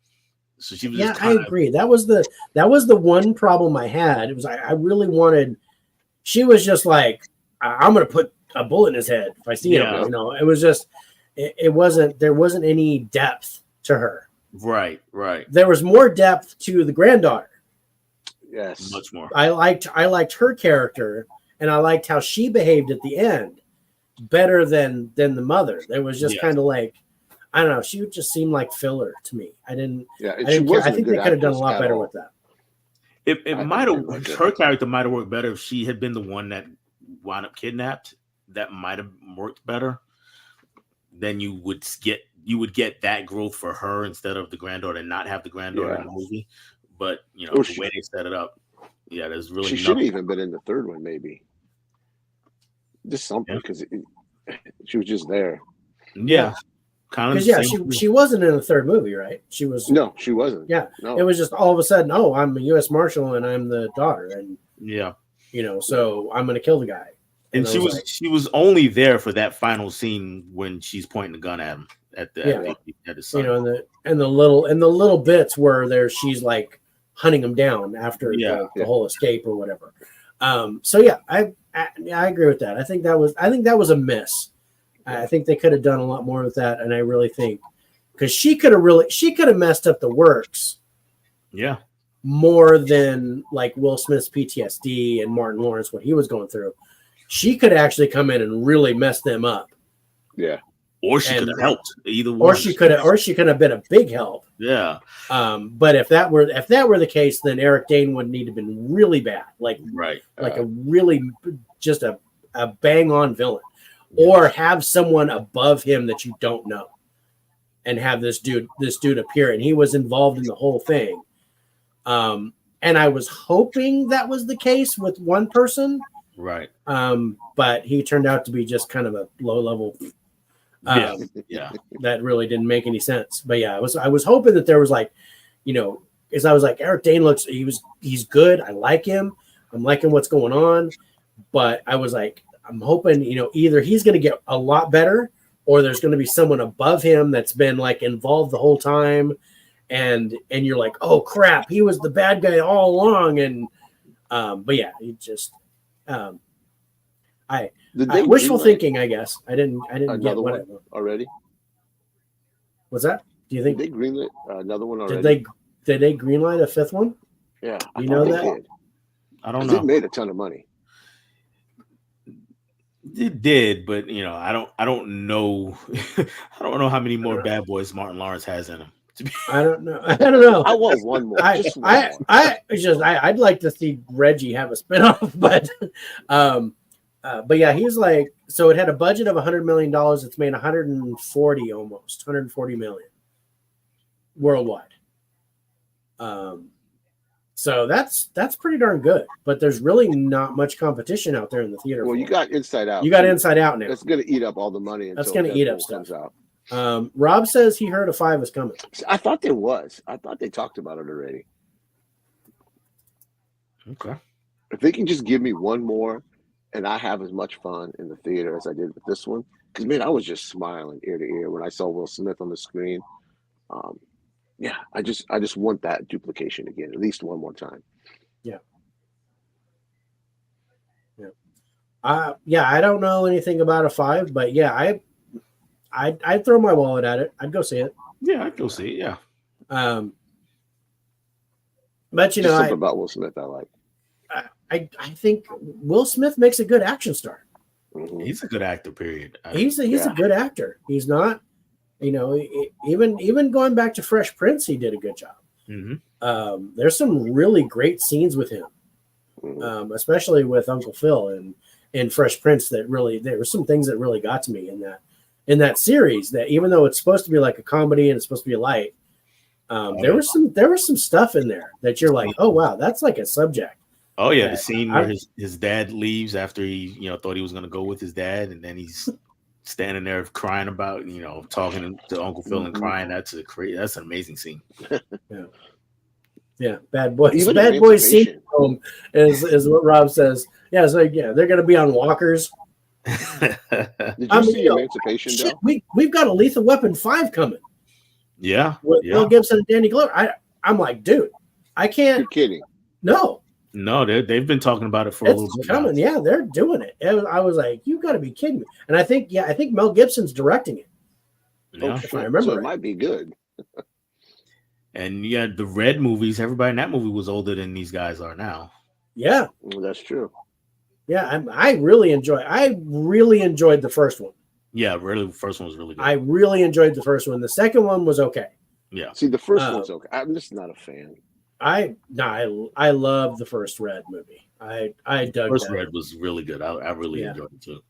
So she was. Yeah, just I agree. That was the one problem I had. It was I really wanted. She was just like, I'm gonna put a bullet in his head if I see him. Yeah. You know, it was just it wasn't. There wasn't any depth to her. Right. There was more depth to the granddaughter. Yes. Much more. I liked her character, and I liked how she behaved at the end better than the mother. There was just Yes. kind of like, I don't know. She would just seem like filler to me. I didn't care. I wasn't a think they good could have done a actress lot at better all. with that. It I might think have they liked it. her character might have worked better if she had been the one that wound up kidnapped. That might have worked better. Then you would get that growth for her instead of the granddaughter and not have the granddaughter in the movie. But you know, Or the way they set it up, yeah, there's really She should have nothing. even been in the third one, maybe. Just something, because she was just there. Yeah, kind of. Because she wasn't in the third movie, right? She was. No, she wasn't. Yeah, No. it was just all of a sudden. Oh, I'm a U.S. Marshal and I'm the daughter, and Yeah, so I'm going to kill the guy. and I she was like, she was only there for that final scene when she's pointing the gun at him at his son. and the little bits where she's like hunting him down after the whole escape or whatever. So yeah, I agree with that. I think that was a miss. I think they could have done a lot more with that, and I really think because she could have messed up the works. Yeah, More than like Will Smith's PTSD and Martin Lawrence, what he was going through. She could actually come in and really mess them up. Yeah. or she could have helped either one. Or she could have been a big help. Yeah, But if that were the case, then Eric Dane would need to have been really bad, like right. a really just a bang on villain, or have someone above him that you don't know, and have this dude appear, and he was involved in the whole thing. And I was hoping that was the case with one person, Right. but he turned out to be just kind of a low level. Yeah. That really didn't make any sense. But yeah, I was hoping that there was like, because I was like, Eric Dane he's good. I like him. I'm liking what's going on. But I was like, I'm hoping, either he's going to get a lot better, or there's going to be someone above him that's been like involved the whole time. And you're like, oh crap, he was the bad guy all along. And, but yeah, he just, wishful thinking, I guess. I didn't get what it was. Already? What's that? Do you think Did they greenlit another one already? did they greenlight a fifth one? Yeah. You know they that? did. I don't 'Cause know. It made a ton of money. It did, but I don't know. I don't know how many more bad boys Martin Lawrence has in him. I don't know. I don't know. I want one more. Just one more. I'd like to see Reggie have a spinoff, but yeah, he's like, so it had a budget of $100 million. It's made 140 million worldwide. So that's pretty darn good, but there's really not much competition out there in the theater. Well, you got Inside Out. You got Inside Out now. That's going to eat up all the money. That's going gonna eat up stuff. Rob says he heard a 5 is coming. I thought there was. I thought they talked about it already. Okay. If they can just give me one more, and I have as much fun in the theater as I did with this one, because man, I was just smiling ear to ear when I saw Will Smith on the screen. Yeah, I just want that duplication again, at least one more time. Yeah. I don't know anything about a 5, but yeah, I'd throw my wallet at it. I'd go see it. Yeah, I'd go see it. Yeah. But Just something about Will Smith I like. I think Will Smith makes a good action star. Mhm. He's a good actor. Period. He's a good actor. He's not, even going back to Fresh Prince, he did a good job. Mm-hmm. There's some really great scenes with him, especially with Uncle Phil and Fresh Prince. That really, there were some things that really got to me in that series. That even though it's supposed to be like a comedy and it's supposed to be light, there was some stuff in there that you're like, oh wow, that's like a subject. Oh yeah, the scene where his dad leaves after he thought he was going to go with his dad, and then he's standing there crying about talking to Uncle Phil and crying. That's an amazing scene. Yeah, Bad Boys. Even Bad Boys scene home is what Rob says. Yeah, so yeah, they're going to be on walkers. Did you see Emancipation? Shit, we've got a Lethal Weapon 5 coming. Yeah, with Mel Gibson and Danny Glover. I'm like, dude, I can't. You're kidding? No, they've been talking about it for a little bit. It's coming. Yeah, they're doing it. I was like, you got to be kidding me. And I think Mel Gibson's directing it. Yeah. If I remember, so it might be good. And yeah, the Red movies. Everybody in that movie was older than these guys are now. Yeah, that's true. Yeah, I really enjoyed the first one. Yeah, really, the first one was really good. I really enjoyed the first one. The second one was okay. Yeah. See, the first one's okay. I'm just not a fan. I love the first Red movie. I dug first Red was really good. I really enjoyed it too.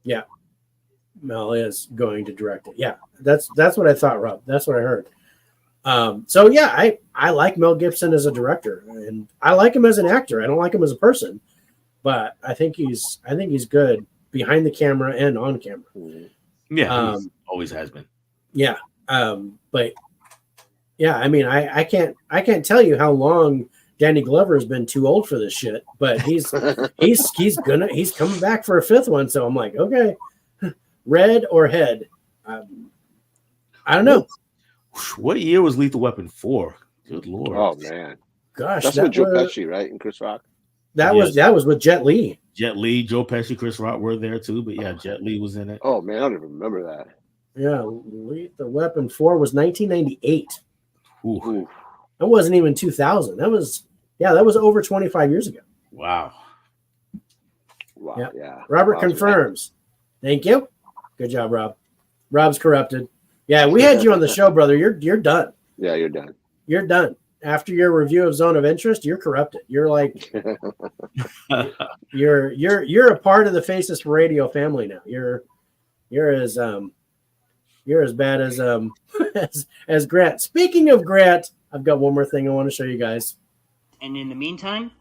Yeah. Mel is going to direct it. Yeah. That's what I thought, Rob. That's what I heard. So yeah, I like Mel Gibson as a director, and I like him as an actor. I don't like him as a person, but I think he's good behind the camera and on camera. Yeah, always has been. Yeah. But yeah, I mean, I can't tell you how long Danny Glover has been too old for this shit, but he's coming back for a fifth one. So I'm like, okay, Red or Head. I don't know. What year was Lethal Weapon 4? Good Lord. Oh man. Gosh. That's with Joe Pesci, right? And Chris Rock. That was with Jet Li. Jet Li, Joe Pesci, Chris Rock were there too, but yeah, Jet Li was in it. Oh man, I don't even remember that. Yeah, Lethal Weapon 4 was 1998. Ooh. That wasn't even 2000. That was over 25 years ago. Wow. Yeah. Robert confirms. Thank you. Good job, Rob. Rob's corrupted. Yeah, we had you on the show, brother. You're done. Yeah, you're done. You're done. After your review of Zone of Interest, you're corrupted. You're like you're a part of the Faces for Radio family now. You're as bad as Grant. Speaking of Grant, I've got one more thing I want to show you guys. And in the meantime,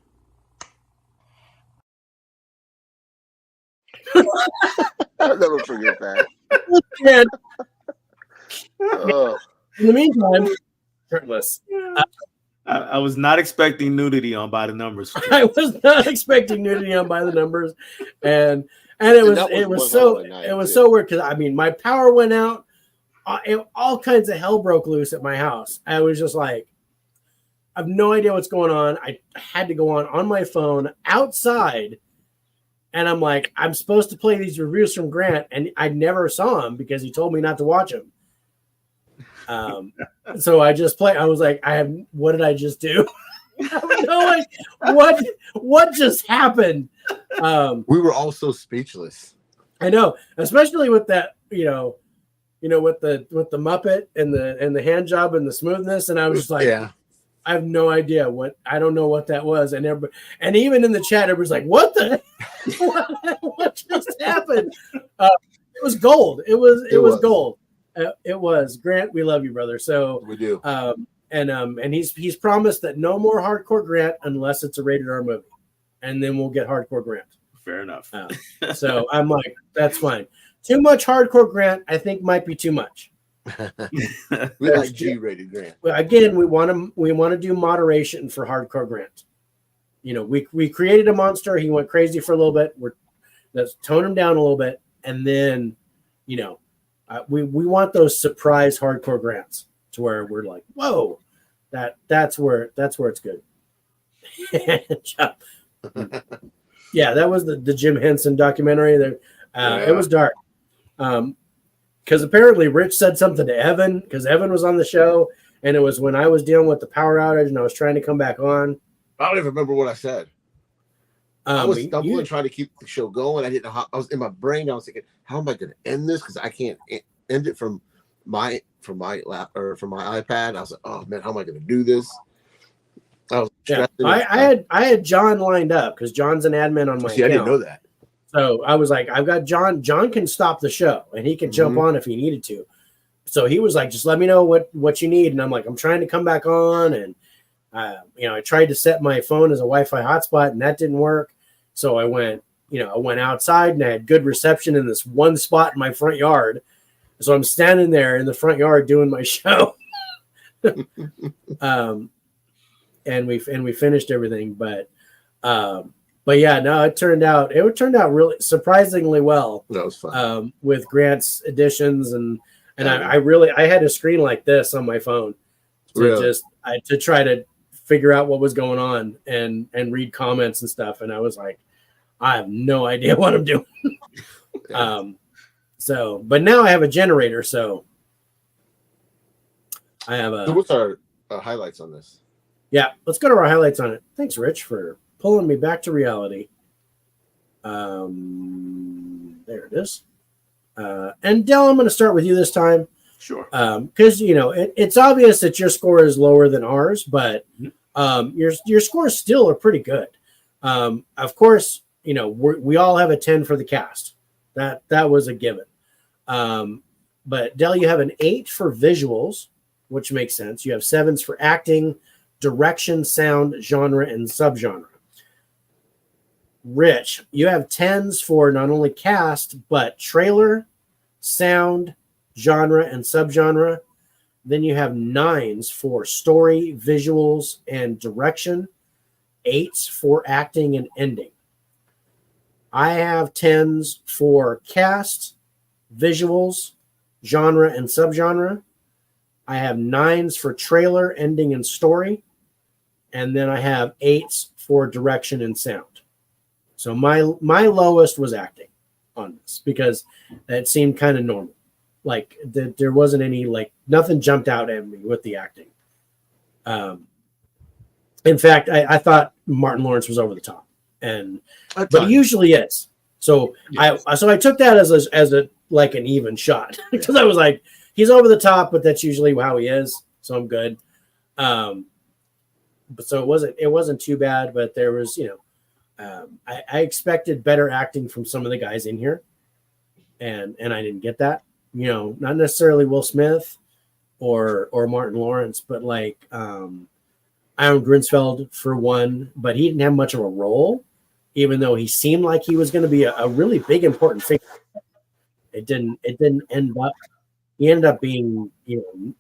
I'll never forget that. In the meantime, shirtless. I was not expecting nudity on By the Numbers. I was not expecting nudity on By the Numbers, and it was so weird because I mean my power went out, all kinds of hell broke loose at my house. I was just like, I have no idea what's going on. I had to go on my phone outside. And I'm like, I'm supposed to play these reviews from Grant, and I never saw him because he told me not to watch them. So I just play. I was like, what did I just do? I have no idea. What just happened? We were all so speechless. I know, especially with that, with the Muppet and the hand job and the smoothness, and I was just like, yeah. I have no idea I don't know what that was. And even in the chat, everybody's like, what what just happened? It was gold. It was gold. It was. Grant, we love you, brother. So we do. And he's promised that no more hardcore Grant unless it's a rated R movie. And then we'll get hardcore Grant. Fair enough. So I'm like, that's fine. Too much hardcore Grant, I think might be too much. We like G-rated Grant. Again, we want to do moderation for hardcore Grant. We created a monster. He went crazy for a little bit. Let's tone him down a little bit, and then, we want those surprise hardcore Grants to where we're like, whoa, that's where it's good. Yeah, that was the Jim Henson documentary. That It was dark. Because apparently Rich said something to Evan, because Evan was on the show, and it was when I was dealing with the power outage and I was trying to come back on. I don't even remember what I said. I was stumbling trying to keep the show going. I didn't know how. I was in my brain. I was thinking, how am I going to end this? Because I can't end it from my lap or from my iPad. I was like, oh man, how am I going to do this? Yeah, I had John lined up because John's an admin on my account. I didn't know that. So I was like, I've got John. John can stop the show and he can jump on if he needed to. So he was like, just let me know what you need. And I'm like, I'm trying to come back on. And, I tried to set my phone as a Wi-Fi hotspot and that didn't work. So I went outside and I had good reception in this one spot in my front yard. So I'm standing there in the front yard doing my show. And we finished everything, but yeah, no, it turned out really surprisingly well. That was fun. With Grant's additions and I had a screen like this on my phone to try to figure out what was going on and read comments and stuff. And I was like, I have no idea what I'm doing. But now I have a generator. So I have So what's our highlights on this? Yeah, let's go to our highlights on it. Thanks, Rich, for pulling me back to reality. There it is. And Del, I'm going to start with you this time. Sure. Because it's obvious that your score is lower than ours, but your scores still are pretty good. Of course, we all have a 10 for the cast. That was a given. But Del, you have an 8 for visuals, which makes sense. You have 7s for acting, direction, sound, genre, and subgenre. Rich, you have 10s for not only cast, but trailer, sound, genre, and subgenre. Then you have 9s for story, visuals, and direction, 8s for acting and ending. I have 10s for cast, visuals, genre, and subgenre. I have 9s for trailer, ending, and story. And then I have 8s for direction and sound. So my lowest was acting on this because that seemed kind of normal. Like there wasn't any, nothing jumped out at me with the acting. In fact, I thought Martin Lawrence was over the top, but he usually is. So yes. I took that as an even shot because I was like, he's over the top, but that's usually how he is. So I'm good. But so it wasn't too bad, but there was, I expected better acting from some of the guys in here, and I didn't get that. Not necessarily Will Smith or Martin Lawrence, but Aaron Grinsfeld for one, but he didn't have much of a role, even though he seemed like he was going to be a really big important figure. It didn't end up. He ended up being,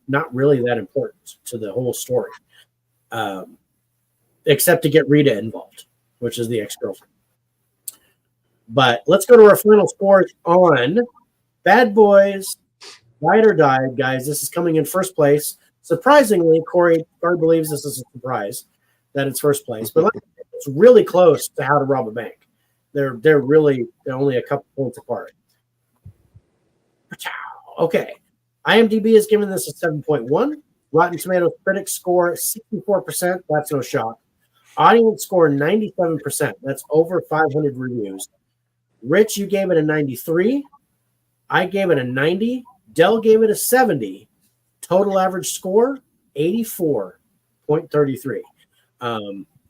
not really that important to the whole story, except to get Rita involved, which is the ex-girlfriend. But let's go to our final scores on Bad Boys, Ride or Die, guys. This is coming in first place. Surprisingly, Corey believes this is a surprise that it's first place, but it's really close to How to Rob a Bank. They're only a couple points apart. Okay. IMDb has given this a 7.1. Rotten Tomatoes critics score 64%. That's no shock. Audience score 97%. That's over 500 reviews. Rich, you gave it a 93. I gave it a 90. Del gave it a 70. Total average score 84.33.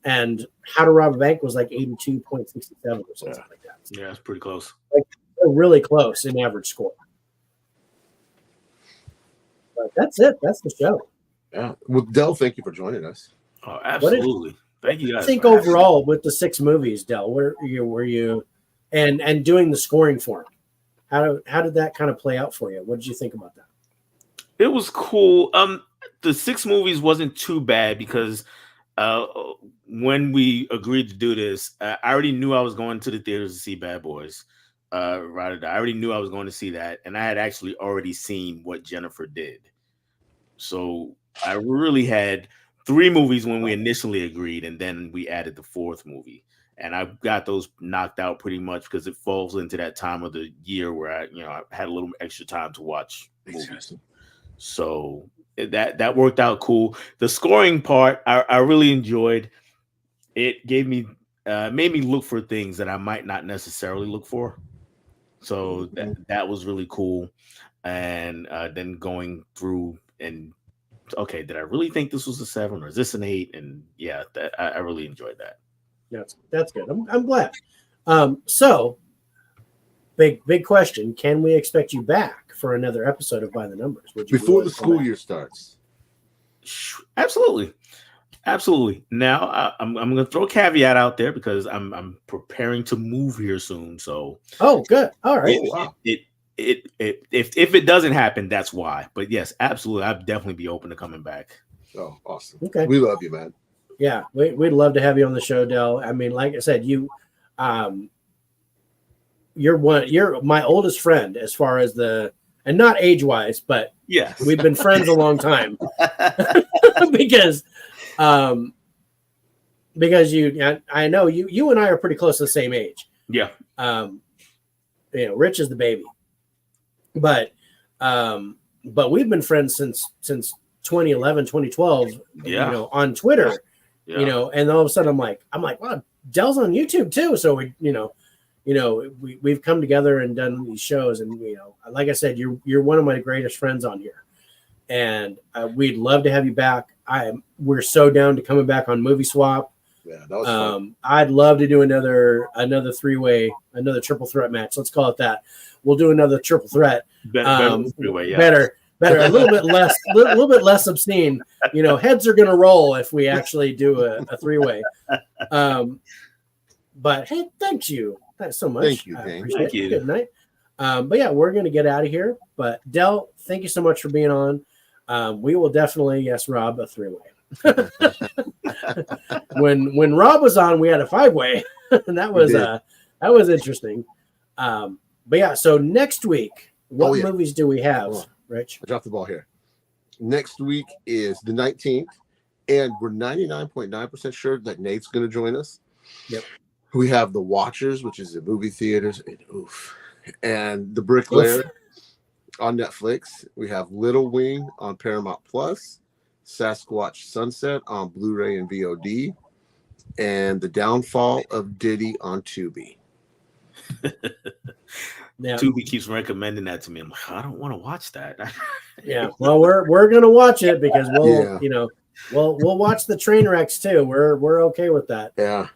And How to Rob a Bank was 82.67 or something like that. Yeah, it's pretty close. They're really close in average score. But that's it. That's the show. Yeah. Well, Del, thank you for joining us. Oh, absolutely. Thank you guys. I think overall with the 6 movies, Del, were you and doing the scoring for them? How did that kind of play out for you? What did you think about that? It was cool. The 6 movies wasn't too bad because when we agreed to do this, I already knew I was going to the theaters to see Bad Boys. Ride or Die. I already knew I was going to see that, and I had actually already seen What Jennifer Did. So I really had 3 movies when we initially agreed, and then we added the 4th movie. And I got those knocked out pretty much because it falls into that time of the year where I had a little extra time to watch movies. So that worked out cool. The scoring part, I really enjoyed. It gave me made me look for things that I might not necessarily look for. So that was really cool. And then going through and okay, did I really think this was a 7 or is this an 8? And yeah, I really enjoyed that. That's good. I'm glad. So big question: can we expect you back for another episode of By the Numbers? Before the school year starts? Absolutely. Now I'm going to throw a caveat out there because I'm preparing to move here soon. So good. All right. If it doesn't happen, that's why. But yes, absolutely, I'd definitely be open to coming back. Oh, awesome. Okay, we love you, man. Yeah, we'd love to have you on the show, Del. I mean, like I said, you're my oldest friend as far as and not age wise, but yes, we've been friends a long time because I know you and I are pretty close to the same age. Yeah. Rich is the baby, but we've been friends since 2011, 2012, on Twitter, and all of a sudden I'm like, wow, Del's on YouTube too. So we've come together and done these shows, and like I said, you're one of my greatest friends on here, and we'd love to have you back. We're so down to coming back on Movie Swap. Yeah, that was fun. I'd love to do another 3-way, another triple threat match. Let's call it that. We'll do another triple threat. Better three-way, yeah. Better, a little bit less obscene. Heads are going to roll if we actually do a 3-way. But hey, thank you. Thanks so much. Thank you, Dane. Thank you. Good night. But yeah, we're going to get out of here. But Del, thank you so much for being on. We will definitely, yes, Rob, a 3-way. when Rob was on, we had a 5-way, and that was interesting. But yeah, so next week, what movies do we have, Rich? I dropped the ball here. Next week is the 19th, and we're 99.9% sure that Nate's going to join us. Yep. We have The Watchers, which is in movie theaters, and The Bricklayer on Netflix. We have Little Wing on Paramount Plus, Sasquatch Sunset on Blu-ray and VOD, and The Downfall of Diddy on Tubi. Yeah. Tubi keeps recommending that to me. I'm like, I don't want to watch that. Yeah, well, we're gonna watch it because we'll watch the train wrecks too. We're okay with that. Yeah.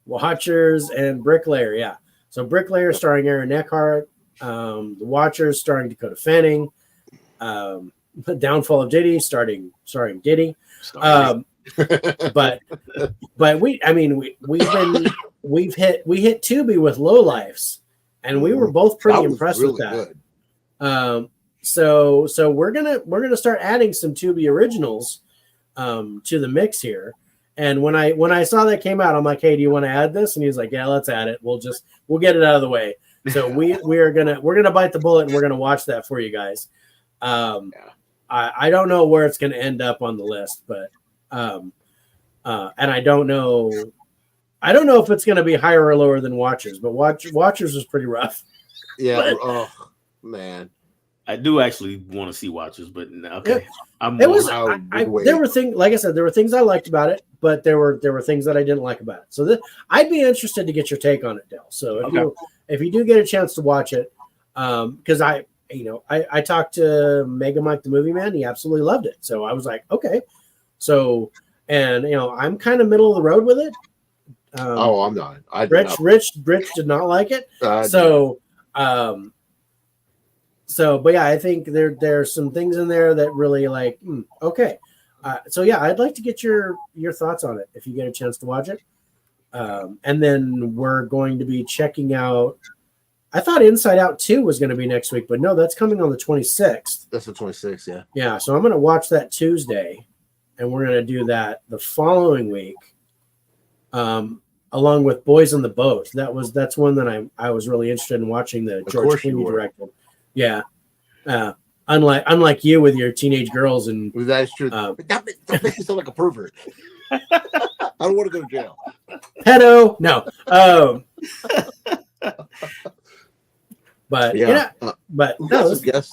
Watchers and Bricklayer. Yeah. So Bricklayer starring Aaron Eckhart. The Watchers starring Dakota Fanning. The Downfall of Diddy starring Diddy. But we hit Tubi with Lowlifes, and we were both pretty impressed with that. Good. So we're gonna start adding some Tubi originals to the mix here. And when I saw that came out, I'm like, hey, do you want to add this? And he's like, yeah, let's add it. We'll get it out of the way. So we're gonna bite the bullet, and we're gonna watch that for you guys. I don't know where it's gonna end up on the list, but and I don't know if it's gonna be higher or lower than Watchers, but Watchers was pretty rough. Yeah. Oh man. I do actually want to see Watchers, but okay. There were things, like I said, there were things I liked about it, but there were things that I didn't like about it. So I'd be interested to get your take on it, Del. So if you do get a chance to watch it, because I talked to Mega Mike the Movie Man, he absolutely loved it. So I was like, okay. So I'm kind of middle of the road with it. I'm not. Rich did not like it. But yeah, I think there's some things in there that really like, okay. So yeah, I'd like to get your thoughts on it if you get a chance to watch it. And then we're going to be checking out, I thought Inside Out 2 was going to be next week, but no, that's coming on the 26th. That's the 26th, yeah. Yeah, so I'm going to watch that Tuesday, and we're going to do that the following week, along with Boys on the Boat. That's one that I was really interested in watching, the George Clooney directed. Yeah. Unlike you with your teenage girls and that is true. Don't make me sound like a pervert. I don't want to go to jail. Pedo, no. But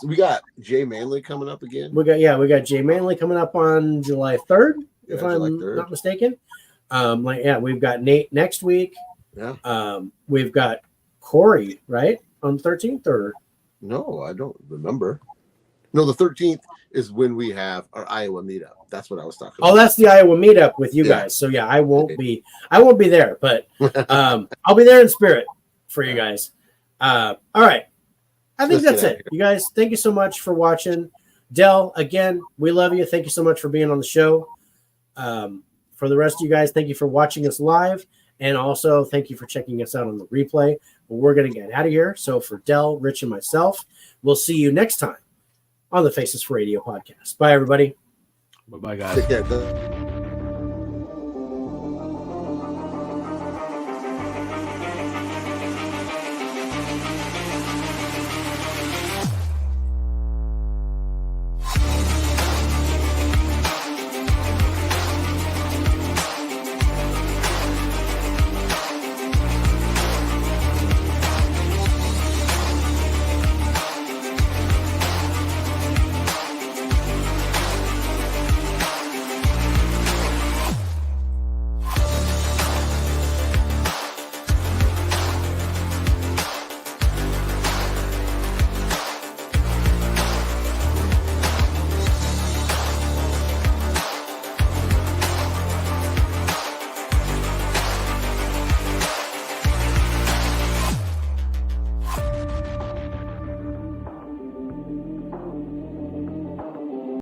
we got Jay Manley coming up again. We got Jay Manley coming up on July 3rd, if I'm not mistaken. We've got Nate next week. Yeah. We've got Corey, right? On the 13th, or no, I don't remember. No, the 13th is when we have our Iowa meetup. That's what I was talking about. Oh, that's the Iowa meetup with you Yeah. guys. So yeah, I won't be there, but I'll be there in spirit for you guys. All right. I think Let's that's get it. out of You guys, thank you so much for watching. Del, again, we love you. Thank you so much for being on the show. For the rest of you guys, thank you for watching us live. And also thank you for checking us out on the replay. But we're going to get out of here. So for Del, Rich, and myself, we'll see you next time on the Faces for Radio podcast. Bye, everybody. Bye-bye, guys. Take care.